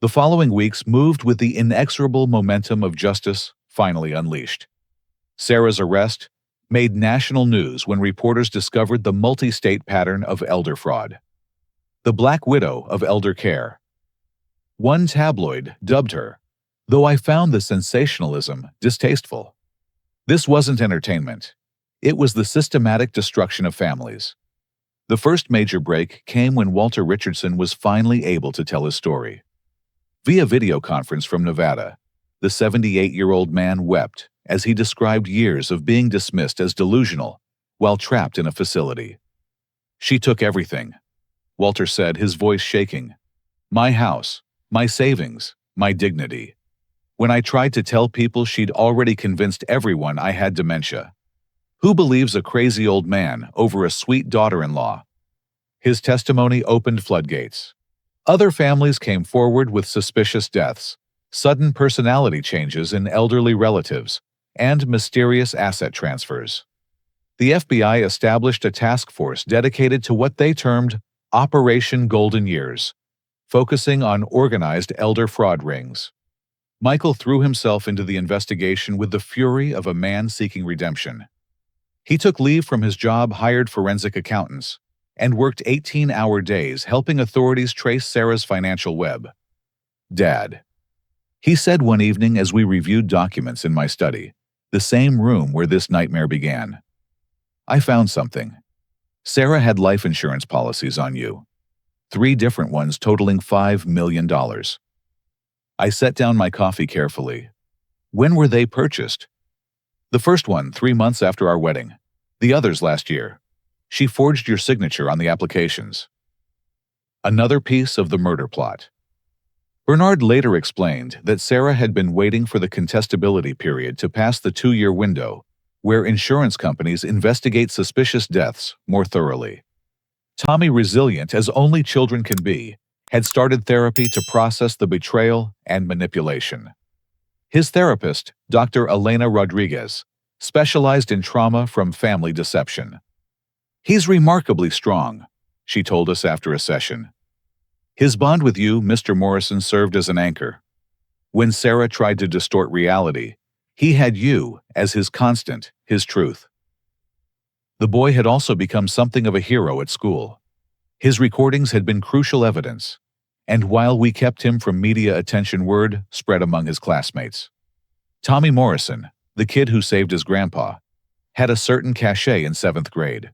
The following weeks moved with the inexorable momentum of justice finally unleashed. Sarah's arrest made national news when reporters discovered the multi-state pattern of elder fraud. The Black Widow of elder care. One tabloid dubbed her, though I found the sensationalism distasteful. This wasn't entertainment. It was the systematic destruction of families. The first major break came when Walter Richardson was finally able to tell his story. Via video conference from Nevada, the 78-year-old man wept as he described years of being dismissed as delusional while trapped in a facility. She took everything, Walter said, his voice shaking. My house, my savings, my dignity. When I tried to tell people, she'd already convinced everyone I had dementia. Who believes a crazy old man over a sweet daughter-in-law? His testimony opened floodgates. Other families came forward with suspicious deaths, sudden personality changes in elderly relatives, and mysterious asset transfers. The FBI established a task force dedicated to what they termed Operation Golden Years, focusing on organized elder fraud rings. Michael threw himself into the investigation with the fury of a man seeking redemption. He took leave from his job, hired forensic accountants, and worked 18-hour days helping authorities trace Sarah's financial web. Dad, he said one evening as we reviewed documents in my study, the same room where this nightmare began. I found something. Sarah had life insurance policies on you. 3 different ones totaling $5 million. I set down my coffee carefully. When were they purchased? The first one 3 months after our wedding. The others last year. She forged your signature on the applications. Another piece of the murder plot. Bernard later explained that Sarah had been waiting for the contestability period to pass the 2-year window, where insurance companies investigate suspicious deaths more thoroughly. Tommy, resilient as only children can be, had started therapy to process the betrayal and manipulation. His therapist, Dr. Elena Rodriguez, specialized in trauma from family deception. "He's remarkably strong," she told us after a session. "His bond with you, Mr. Morrison, served as an anchor. When Sarah tried to distort reality, he had you as his constant, his truth." The boy had also become something of a hero at school. His recordings had been crucial evidence, and while we kept him from media attention, word spread among his classmates. Tommy Morrison, the kid who saved his grandpa, had a certain cachet in 7th grade.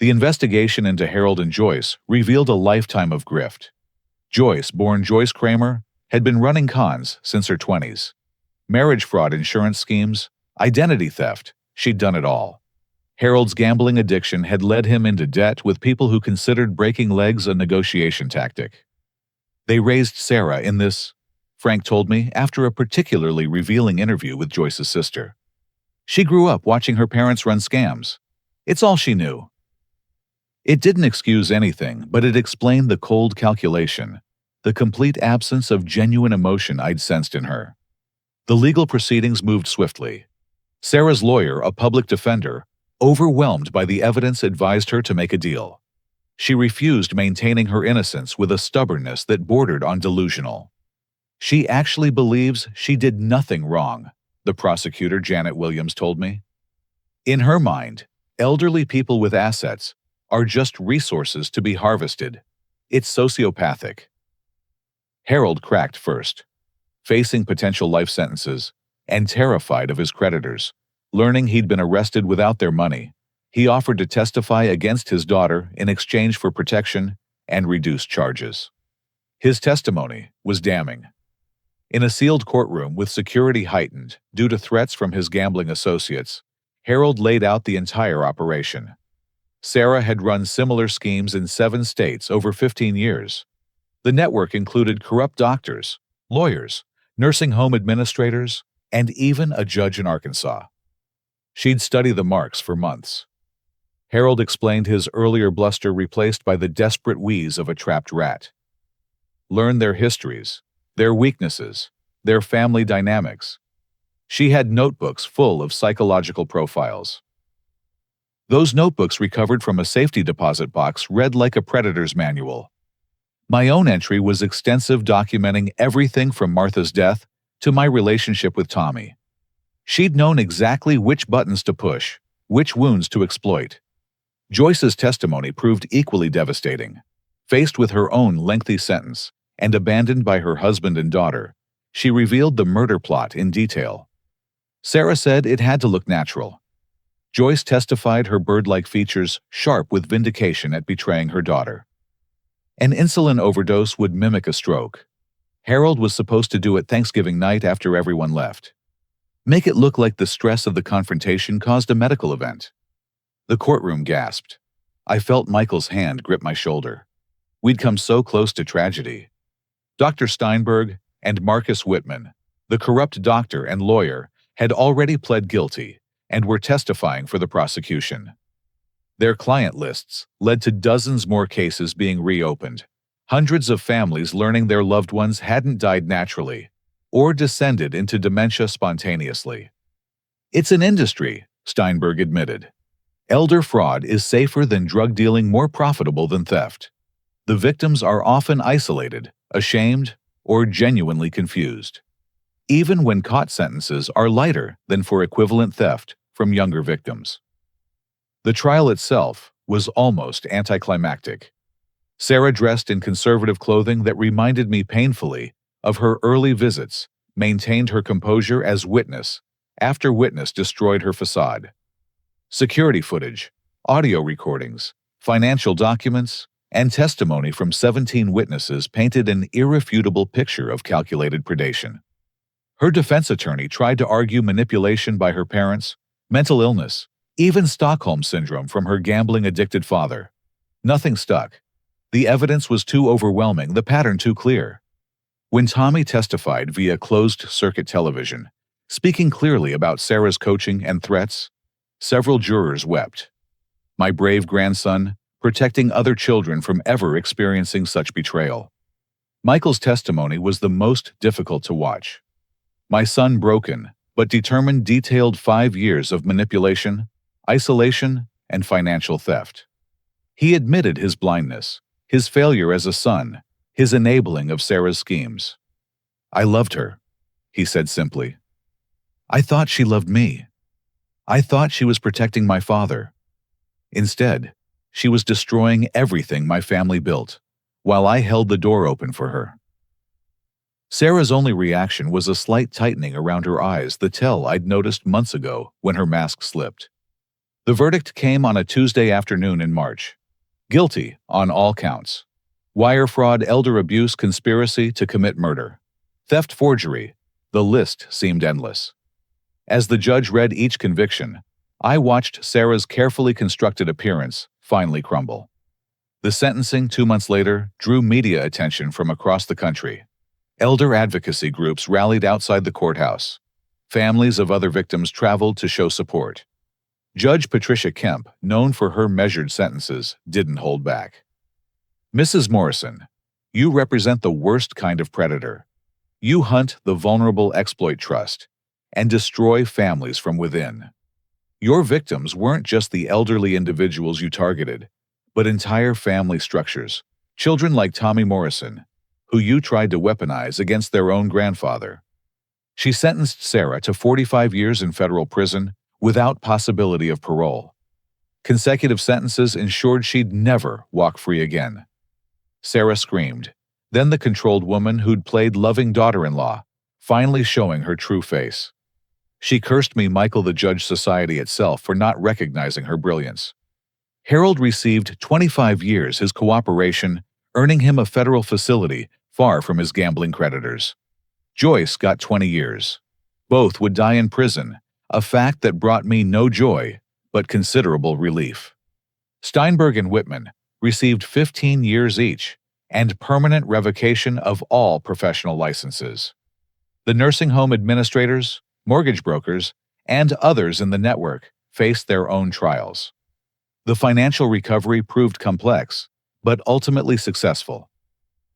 The investigation into Harold and Joyce revealed a lifetime of grift. Joyce, born Joyce Kramer, had been running cons since her 20s. Marriage fraud, insurance schemes, identity theft, she'd done it all. Harold's gambling addiction had led him into debt with people who considered breaking legs a negotiation tactic. They raised Sarah in this, Frank told me after a particularly revealing interview with Joyce's sister. She grew up watching her parents run scams. It's all she knew. It didn't excuse anything, but it explained the cold calculation, the complete absence of genuine emotion I'd sensed in her. The legal proceedings moved swiftly. Sarah's lawyer, a public defender, overwhelmed by the evidence, advised her to make a deal. She refused, maintaining her innocence with a stubbornness that bordered on delusional. "She actually believes she did nothing wrong," the prosecutor, Janet Williams, told me. "In her mind, elderly people with assets are just resources to be harvested. It's sociopathic." Harold cracked first, facing potential life sentences and terrified of his creditors. Learning he'd been arrested without their money, he offered to testify against his daughter in exchange for protection and reduced charges. His testimony was damning. In a sealed courtroom with security heightened due to threats from his gambling associates, Harold laid out the entire operation. Sarah had run similar schemes in 7 states over 15 years. The network included corrupt doctors, lawyers, nursing home administrators, and even a judge in Arkansas. She'd study the marks for months. Harold explained his earlier bluster replaced by the desperate wheeze of a trapped rat. Learn their histories, their weaknesses, their family dynamics. She had notebooks full of psychological profiles. Those notebooks, recovered from a safety deposit box, read like a predator's manual. My own entry was extensive, documenting everything from Martha's death to my relationship with Tommy. She'd known exactly which buttons to push, which wounds to exploit. Joyce's testimony proved equally devastating. Faced with her own lengthy sentence and abandoned by her husband and daughter, she revealed the murder plot in detail. Sarah said it had to look natural. Joyce testified her bird-like features sharp with vindication at betraying her daughter. An insulin overdose would mimic a stroke. Harold was supposed to do it Thanksgiving night after everyone left. Make it look like the stress of the confrontation caused a medical event. The courtroom gasped. I felt Michael's hand grip my shoulder. We'd come so close to tragedy. Dr. Steinberg and Marcus Whitman, the corrupt doctor and lawyer, had already pled guilty and were testifying for the prosecution. Their client lists led to dozens more cases being reopened, hundreds of families learning their loved ones hadn't died naturally or descended into dementia spontaneously. It's an industry, Steinberg admitted. Elder fraud is safer than drug dealing, more profitable than theft. The victims are often isolated, ashamed, or genuinely confused. Even when caught, sentences are lighter than for equivalent theft from younger victims. The trial itself was almost anticlimactic. Sarah, dressed in conservative clothing that reminded me painfully of her early visits, maintained her composure as witness after witness destroyed her facade. Security footage, audio recordings, financial documents, and testimony from 17 witnesses painted an irrefutable picture of calculated predation. Her defense attorney tried to argue manipulation by her parents, mental illness, even Stockholm Syndrome from her gambling-addicted father. Nothing stuck. The evidence was too overwhelming, the pattern too clear. When Tommy testified via closed-circuit television, speaking clearly about Sarah's coaching and threats, several jurors wept. My brave grandson, protecting other children from ever experiencing such betrayal. Michael's testimony was the most difficult to watch. My son broken, but determined detailed 5 years of manipulation, isolation, and financial theft. He admitted his blindness, his failure as a son, his enabling of Sarah's schemes. "I loved her," he said simply. "I thought she loved me. I thought she was protecting my father. Instead, she was destroying everything my family built, while I held the door open for her." Sarah's only reaction was a slight tightening around her eyes, the tell I'd noticed months ago when her mask slipped. The verdict came on a Tuesday afternoon in March. Guilty on all counts. Wire fraud, elder abuse, conspiracy to commit murder. Theft, forgery. The list seemed endless. As the judge read each conviction, I watched Sarah's carefully constructed appearance finally crumble. The sentencing 2 months later drew media attention from across the country. Elder advocacy groups rallied outside the courthouse. Families of other victims traveled to show support. Judge Patricia Kemp, known for her measured sentences, didn't hold back. "Mrs. Morrison, you represent the worst kind of predator. You hunt the vulnerable, exploit trust, and destroy families from within. Your victims weren't just the elderly individuals you targeted, but entire family structures, children like Tommy Morrison, who you tried to weaponize against their own grandfather." She sentenced Sarah to 45 years in federal prison without possibility of parole. Consecutive sentences ensured she'd never walk free again. Sarah screamed, then the controlled woman who'd played loving daughter-in-law, finally showing her true face. She cursed me, Michael, the Judge Society itself, for not recognizing her brilliance. Harold received 25 years, his cooperation earning him a federal facility far from his gambling creditors. Joyce got 20 years. Both would die in prison, a fact that brought me no joy, but considerable relief. Steinberg and Whitman received 15 years each and permanent revocation of all professional licenses. The nursing home administrators, mortgage brokers, and others in the network faced their own trials. The financial recovery proved complex, but ultimately successful.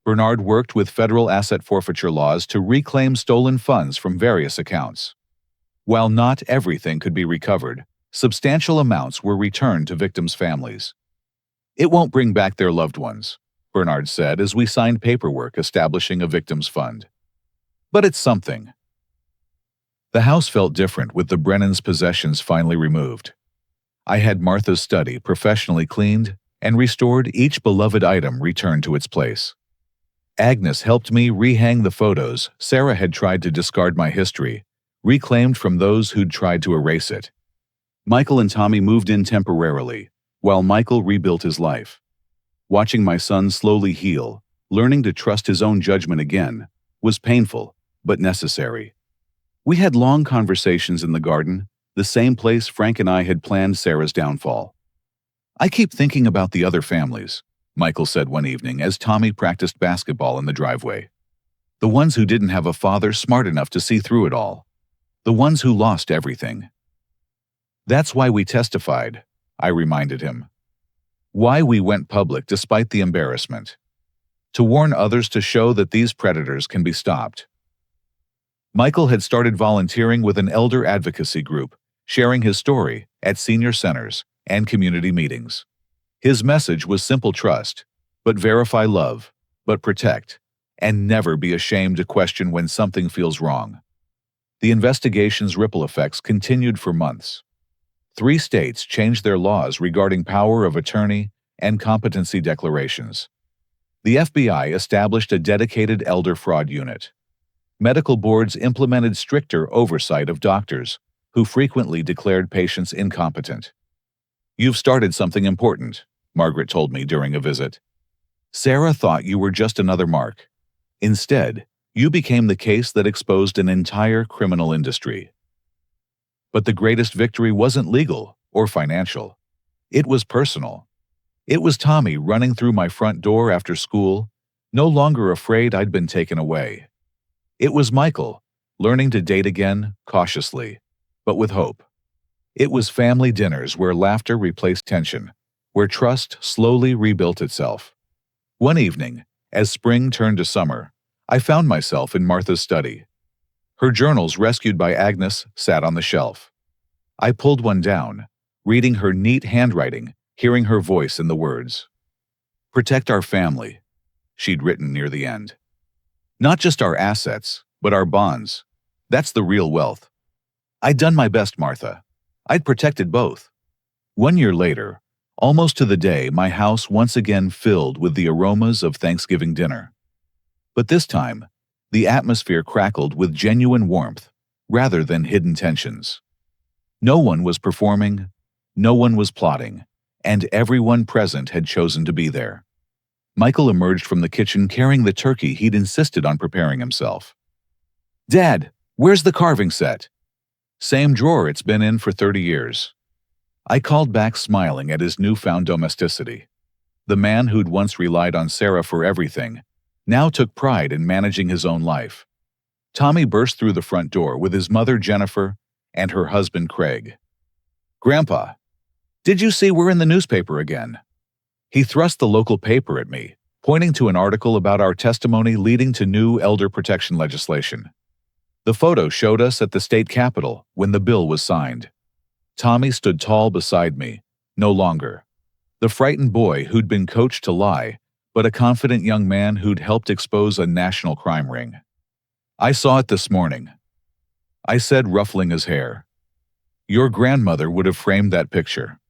Bernard worked with federal asset forfeiture laws to reclaim stolen funds from various accounts. While not everything could be recovered, substantial amounts were returned to victims' families. "It won't bring back their loved ones," Bernard said as we signed paperwork establishing a victims' fund. "But it's something." The house felt different with the Brennans' possessions finally removed. I had Martha's study professionally cleaned and restored, each beloved item returned to its place. Agnes helped me rehang the photos Sarah had tried to discard, my history, reclaimed from those who'd tried to erase it. Michael and Tommy moved in temporarily, while Michael rebuilt his life. Watching my son slowly heal, learning to trust his own judgment again, was painful, but necessary. We had long conversations in the garden, the same place Frank and I had planned Sarah's downfall. "I keep thinking about the other families," Michael said one evening as Tommy practiced basketball in the driveway. "The ones who didn't have a father smart enough to see through it all. The ones who lost everything." "That's why we testified," I reminded him. "Why we went public despite the embarrassment. To warn others, to show that these predators can be stopped." Michael had started volunteering with an elder advocacy group, sharing his story at senior centers and community meetings. His message was simple: trust, but verify; love, but protect, and never be ashamed to question when something feels wrong. The investigation's ripple effects continued for months. 3 states changed their laws regarding power of attorney and competency declarations. The FBI established a dedicated elder fraud unit. Medical boards implemented stricter oversight of doctors, who frequently declared patients incompetent. "You've started something important," Margaret told me during a visit. "Sarah thought you were just another mark. Instead, you became the case that exposed an entire criminal industry." But the greatest victory wasn't legal or financial. It was personal. It was Tommy running through my front door after school, no longer afraid I'd been taken away. It was Michael, learning to date again, cautiously, but with hope. It was family dinners where laughter replaced tension, where trust slowly rebuilt itself. One evening, As spring turned to summer, I found myself in Martha's study. Her journals, rescued by Agnes, sat on the shelf. I pulled one down, reading her neat handwriting, hearing her voice in the words. "Protect our family," she'd written near the end. "Not just our assets, but our bonds. That's the real wealth." I'd done my best, Martha. I'd protected both. 1 year later, almost to the day, my house once again filled with the aromas of Thanksgiving dinner. But this time, the atmosphere crackled with genuine warmth rather than hidden tensions. No one was performing, no one was plotting, and everyone present had chosen to be there. Michael emerged from the kitchen carrying the turkey he'd insisted on preparing himself. "Dad, where's the carving set?" "Same drawer it's been in for 30 years. I called back, smiling at his newfound domesticity. The man who'd once relied on Sarah for everything now took pride in managing his own life. Tommy burst through the front door with his mother Jennifer and her husband Craig. "Grandpa, did you see we're in the newspaper again?" He thrust the local paper at me, pointing to an article about our testimony leading to new elder protection legislation. The photo showed us at the state capitol when the bill was signed. Tommy stood tall beside me, no longer the frightened boy who'd been coached to lie, but a confident young man who'd helped expose a national crime ring. "I saw it this morning," I said, ruffling his hair. "Your grandmother would have framed that picture."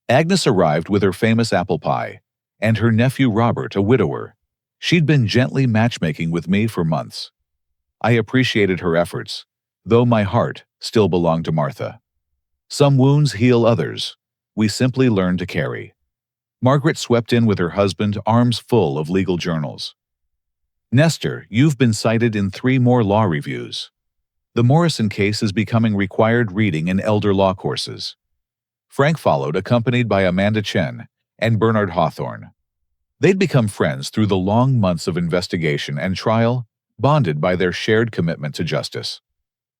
Agnes arrived with her famous apple pie, and her nephew Robert, a widower. She'd been gently matchmaking with me for months. I appreciated her efforts, though my heart still belonged to Martha. Some wounds heal others. We simply learn to carry. Margaret swept in with her husband, arms full of legal journals. "Nestor, you've been cited in 3 more law reviews. The Morrison case is becoming required reading in elder law courses." Frank followed, accompanied by Amanda Chen and Bernard Hawthorne. They'd become friends through the long months of investigation and trial, bonded by their shared commitment to justice.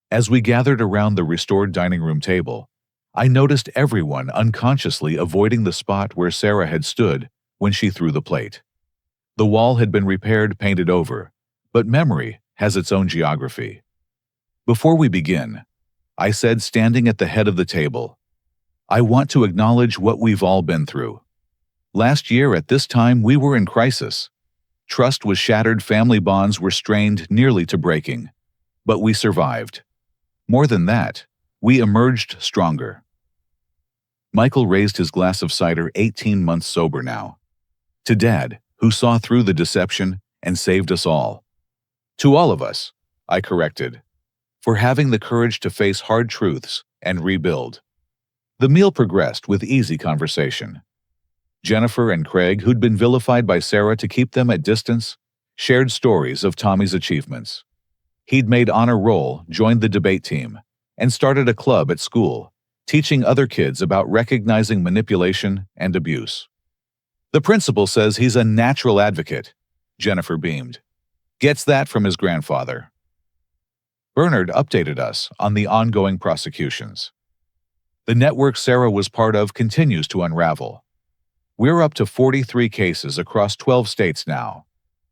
As we gathered around the restored dining room table, I noticed everyone unconsciously avoiding the spot where Sarah had stood when she threw the plate. The wall had been repaired, painted over, but memory has its own geography. "Before we begin," I said, standing at the head of the table, "I want to acknowledge what we've all been through. Last year at this time we were in crisis. Trust was shattered, family bonds were strained nearly to breaking. But we survived. More than that, we emerged stronger." Michael raised his glass of cider, 18 months sober now. "To Dad, who saw through the deception and saved us all." "To all of us," I corrected, "for having the courage to face hard truths and rebuild." The meal progressed with easy conversation. Jennifer and Craig, who'd been vilified by Sarah to keep them at distance, shared stories of Tommy's achievements. He'd made honor roll, joined the debate team, and started a club at school, teaching other kids about recognizing manipulation and abuse. "The principal says he's a natural advocate," Jennifer beamed. "Gets that from his grandfather." Bernard updated us on the ongoing prosecutions. The network Sarah was part of continues to unravel. We're up to 43 cases across 12 states now.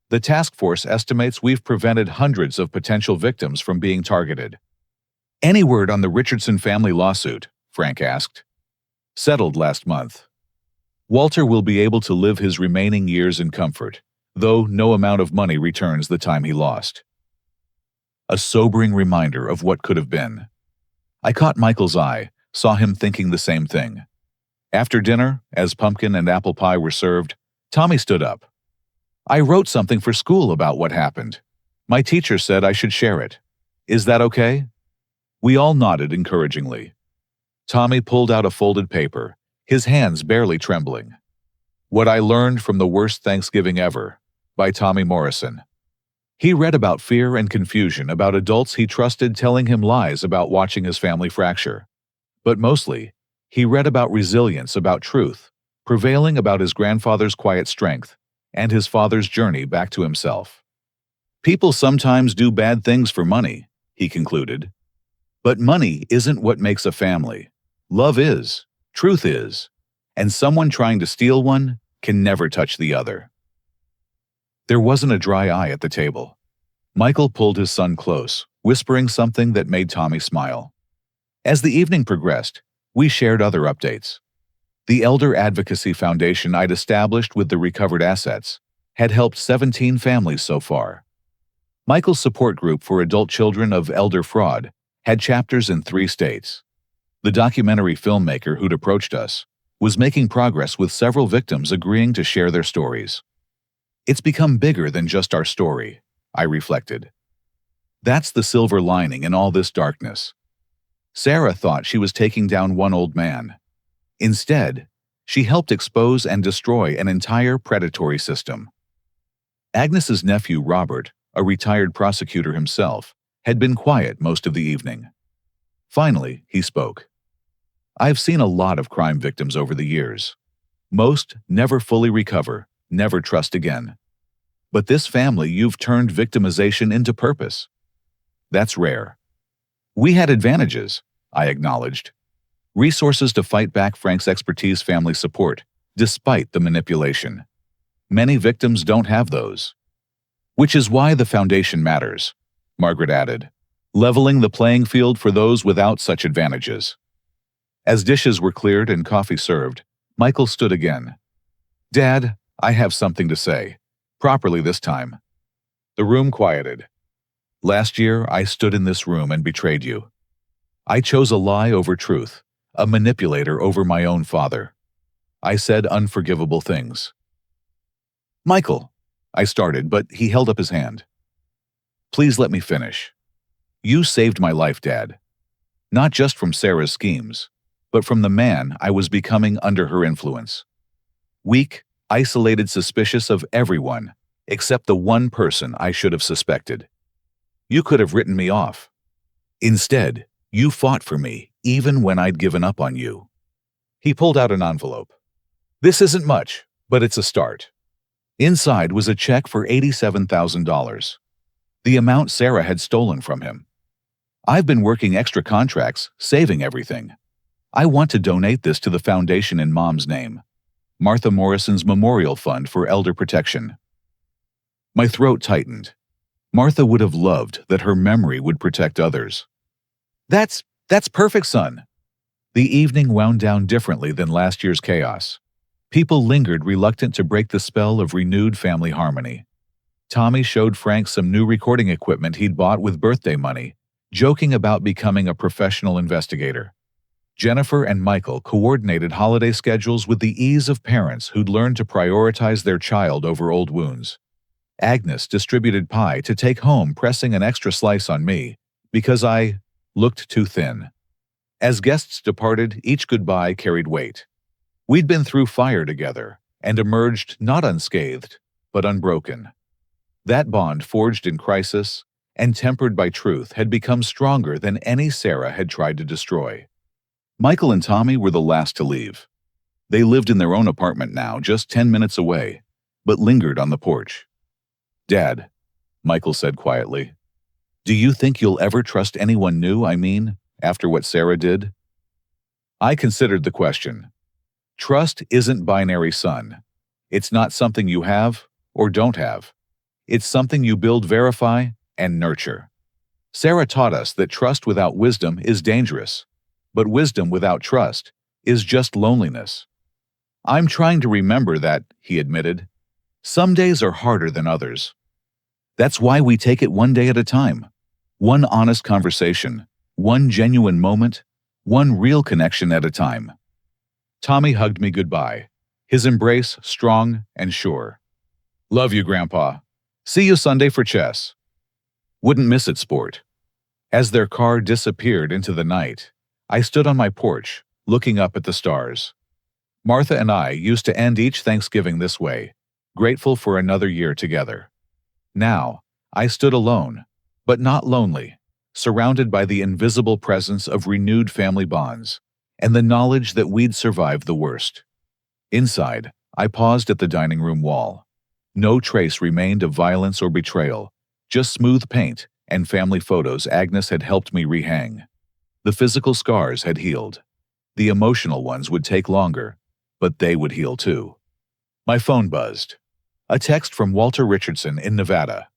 The task force estimates we've prevented hundreds of potential victims from being targeted. "Any word on the Richardson family lawsuit?" Frank asked. "Settled last month. Walter will be able to live his remaining years in comfort, though no amount of money returns the time he lost." A sobering reminder of what could have been. I caught Michael's eye, saw him thinking the same thing. After dinner, as pumpkin and apple pie were served, Tommy stood up. "I wrote something for school about what happened. My teacher said I should share it. Is that okay?" We all nodded encouragingly. Tommy pulled out a folded paper, his hands barely trembling. "What I Learned from the Worst Thanksgiving Ever," by Tommy Morrison. He read about fear and confusion about adults he trusted telling him lies about watching his family fracture. But mostly, he read about resilience, about truth, prevailing, about his grandfather's quiet strength, and his father's journey back to himself. "People sometimes do bad things for money," he concluded. "But money isn't what makes a family. Love is, truth is, and someone trying to steal one can never touch the other." There wasn't a dry eye at the table. Michael pulled his son close, whispering something that made Tommy smile. As the evening progressed, we shared other updates. The Elder Advocacy Foundation I'd established with the recovered assets had helped 17 families so far. Michael's support group for adult children of elder fraud had chapters in 3 states. The documentary filmmaker who'd approached us was making progress with several victims agreeing to share their stories. It's become bigger than just our story, I reflected. That's the silver lining in all this darkness. Sarah thought she was taking down one old man. Instead, she helped expose and destroy an entire predatory system. Agnes's nephew, Robert, a retired prosecutor himself, had been quiet most of the evening. Finally, he spoke. I've seen a lot of crime victims over the years. Most never fully recover, never trust again. But this family, you've turned victimization into purpose. That's rare. We had advantages, I acknowledged. Resources to fight back Frank's expertise, family support, despite the manipulation. Many victims don't have those. Which is why the foundation matters, Margaret added, leveling the playing field for those without such advantages. As dishes were cleared and coffee served, Michael stood again. Dad, I have something to say. Properly this time. The room quieted. Last year, I stood in this room and betrayed you. I chose a lie over truth, a manipulator over my own father. I said unforgivable things. Michael, I started, but he held up his hand. Please let me finish. You saved my life, Dad. Not just from Sarah's schemes, but from the man I was becoming under her influence. Weak, isolated, suspicious of everyone, except the one person I should have suspected. You could have written me off. Instead, you fought for me, even when I'd given up on you. He pulled out an envelope. This isn't much, but it's a start. Inside was a check for $87,000, the amount Sarah had stolen from him. I've been working extra contracts, saving everything. I want to donate this to the foundation in Mom's name, Martha Morrison's Memorial Fund for Elder Protection. My throat tightened. Martha would have loved that her memory would protect others. That's perfect, son. The evening wound down differently than last year's chaos. People lingered, reluctant to break the spell of renewed family harmony. Tommy showed Frank some new recording equipment he'd bought with birthday money, joking about becoming a professional investigator. Jennifer and Michael coordinated holiday schedules with the ease of parents who'd learned to prioritize their child over old wounds. Agnes distributed pie to take home, pressing an extra slice on me because I looked too thin. As guests departed, each goodbye carried weight. We'd been through fire together and emerged not unscathed, but unbroken. That bond, forged in crisis and tempered by truth, had become stronger than any Sarah had tried to destroy. Michael and Tommy were the last to leave. They lived in their own apartment now, just 10 minutes away, but lingered on the porch. Dad, Michael said quietly, do you think you'll ever trust anyone new, after what Sarah did? I considered the question. Trust isn't binary, son. It's not something you have or don't have. It's something you build, verify, and nurture. Sarah taught us that trust without wisdom is dangerous, but wisdom without trust is just loneliness. I'm trying to remember that, he admitted. Some days are harder than others. That's why we take it one day at a time. One honest conversation, one genuine moment, one real connection at a time. Tommy hugged me goodbye, his embrace strong and sure. Love you, Grandpa. See you Sunday for chess. Wouldn't miss it, sport. As their car disappeared into the night, I stood on my porch, looking up at the stars. Martha and I used to end each Thanksgiving this way, grateful for another year together. Now, I stood alone, but not lonely, surrounded by the invisible presence of renewed family bonds and the knowledge that we'd survived the worst. Inside, I paused at the dining room wall. No trace remained of violence or betrayal, just smooth paint and family photos Agnes had helped me rehang. The physical scars had healed. The emotional ones would take longer, but they would heal too. My phone buzzed. A text from Walter Richardson in Nevada.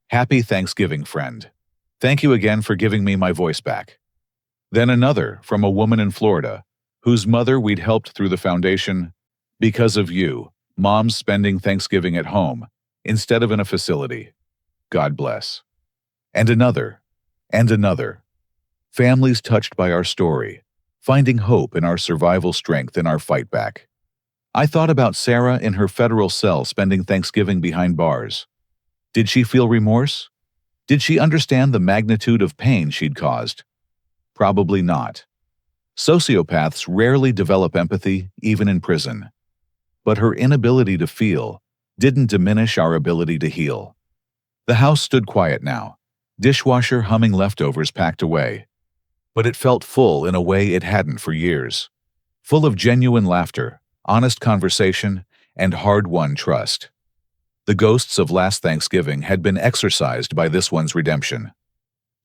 Happy Thanksgiving, friend. Thank you again for giving me my voice back. Then another from a woman in Florida, whose mother we'd helped through the foundation. Because of you, Mom's spending Thanksgiving at home instead of in a facility. God bless. And another. And another. Families touched by our story, finding hope in our survival strength in our fight back. I thought about Sarah in her federal cell spending Thanksgiving behind bars. Did she feel remorse? Did she understand the magnitude of pain she'd caused? Probably not. Sociopaths rarely develop empathy, even in prison. But her inability to feel didn't diminish our ability to heal. The house stood quiet now, dishwasher humming, leftovers packed away. But it felt full in a way it hadn't for years. Full of genuine laughter, honest conversation, and hard-won trust. The ghosts of last Thanksgiving had been exorcised by this one's redemption.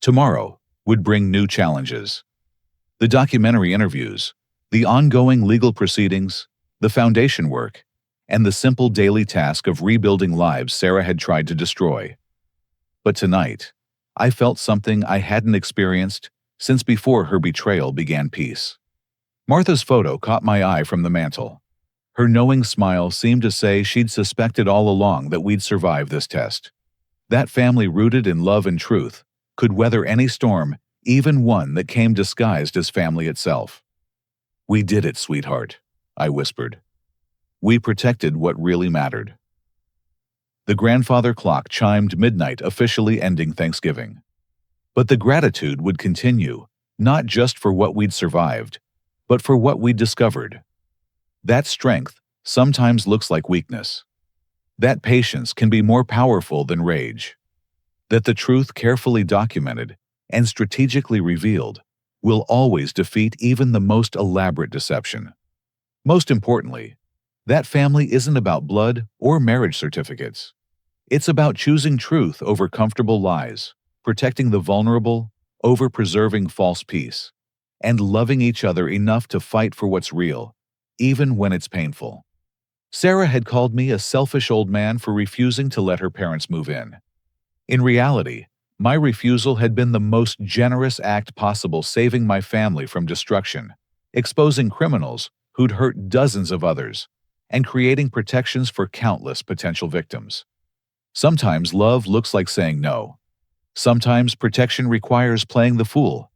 Tomorrow would bring new challenges. The documentary interviews, the ongoing legal proceedings, the foundation work, and the simple daily task of rebuilding lives Sarah had tried to destroy. But tonight, I felt something I hadn't experienced since before her betrayal began. Peace. Martha's photo caught my eye from the mantel. Her knowing smile seemed to say she'd suspected all along that we'd survive this test. That family rooted in love and truth could weather any storm, even one that came disguised as family itself. We did it, sweetheart, I whispered. We protected what really mattered. The grandfather clock chimed midnight, officially ending Thanksgiving. But the gratitude would continue, not just for what we'd survived, but for what we'd discovered. That strength sometimes looks like weakness. That patience can be more powerful than rage. That the truth carefully documented and strategically revealed will always defeat even the most elaborate deception. Most importantly, that family isn't about blood or marriage certificates. It's about choosing truth over comfortable lies, protecting the vulnerable over preserving false peace, and loving each other enough to fight for what's real, even when it's painful. Sarah had called me a selfish old man for refusing to let her parents move in. In reality, my refusal had been the most generous act possible, saving my family from destruction, exposing criminals who'd hurt dozens of others, and creating protections for countless potential victims. Sometimes love looks like saying no. Sometimes protection requires playing the fool.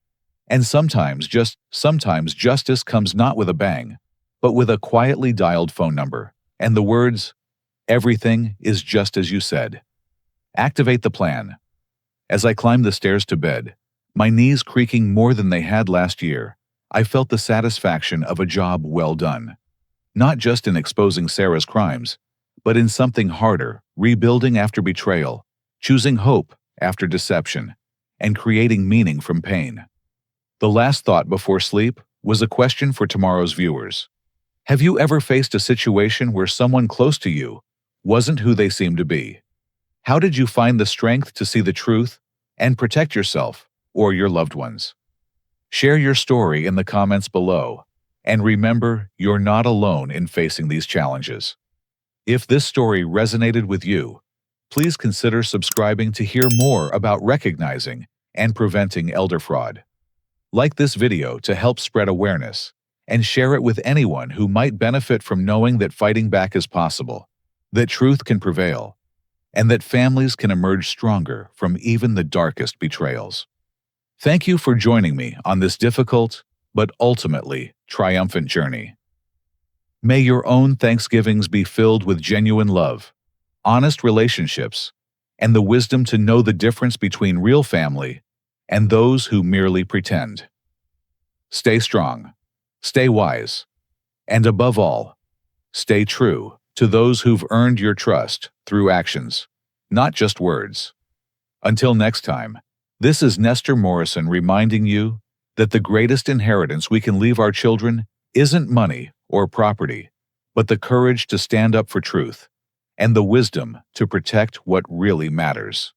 And sometimes justice comes not with a bang, but with a quietly dialed phone number, and the words, "Everything is just as you said." Activate the plan. As I climbed the stairs to bed, my knees creaking more than they had last year, I felt the satisfaction of a job well done. Not just in exposing Sarah's crimes, but in something harder, rebuilding after betrayal, choosing hope after deception, and creating meaning from pain. The last thought before sleep was a question for tomorrow's viewers. Have you ever faced a situation where someone close to you wasn't who they seemed to be? How did you find the strength to see the truth and protect yourself or your loved ones? Share your story in the comments below, and remember, you're not alone in facing these challenges. If this story resonated with you, please consider subscribing to hear more about recognizing and preventing elder fraud. Like this video to help spread awareness, and share it with anyone who might benefit from knowing that fighting back is possible, that truth can prevail, and that families can emerge stronger from even the darkest betrayals. Thank you for joining me on this difficult, but ultimately triumphant journey. May your own Thanksgivings be filled with genuine love, honest relationships, and the wisdom to know the difference between real family and those who merely pretend. Stay strong, stay wise, and above all, stay true to those who've earned your trust through actions, not just words. Until next time, this is Nestor Morrison reminding you that the greatest inheritance we can leave our children isn't money or property, but the courage to stand up for truth and the wisdom to protect what really matters.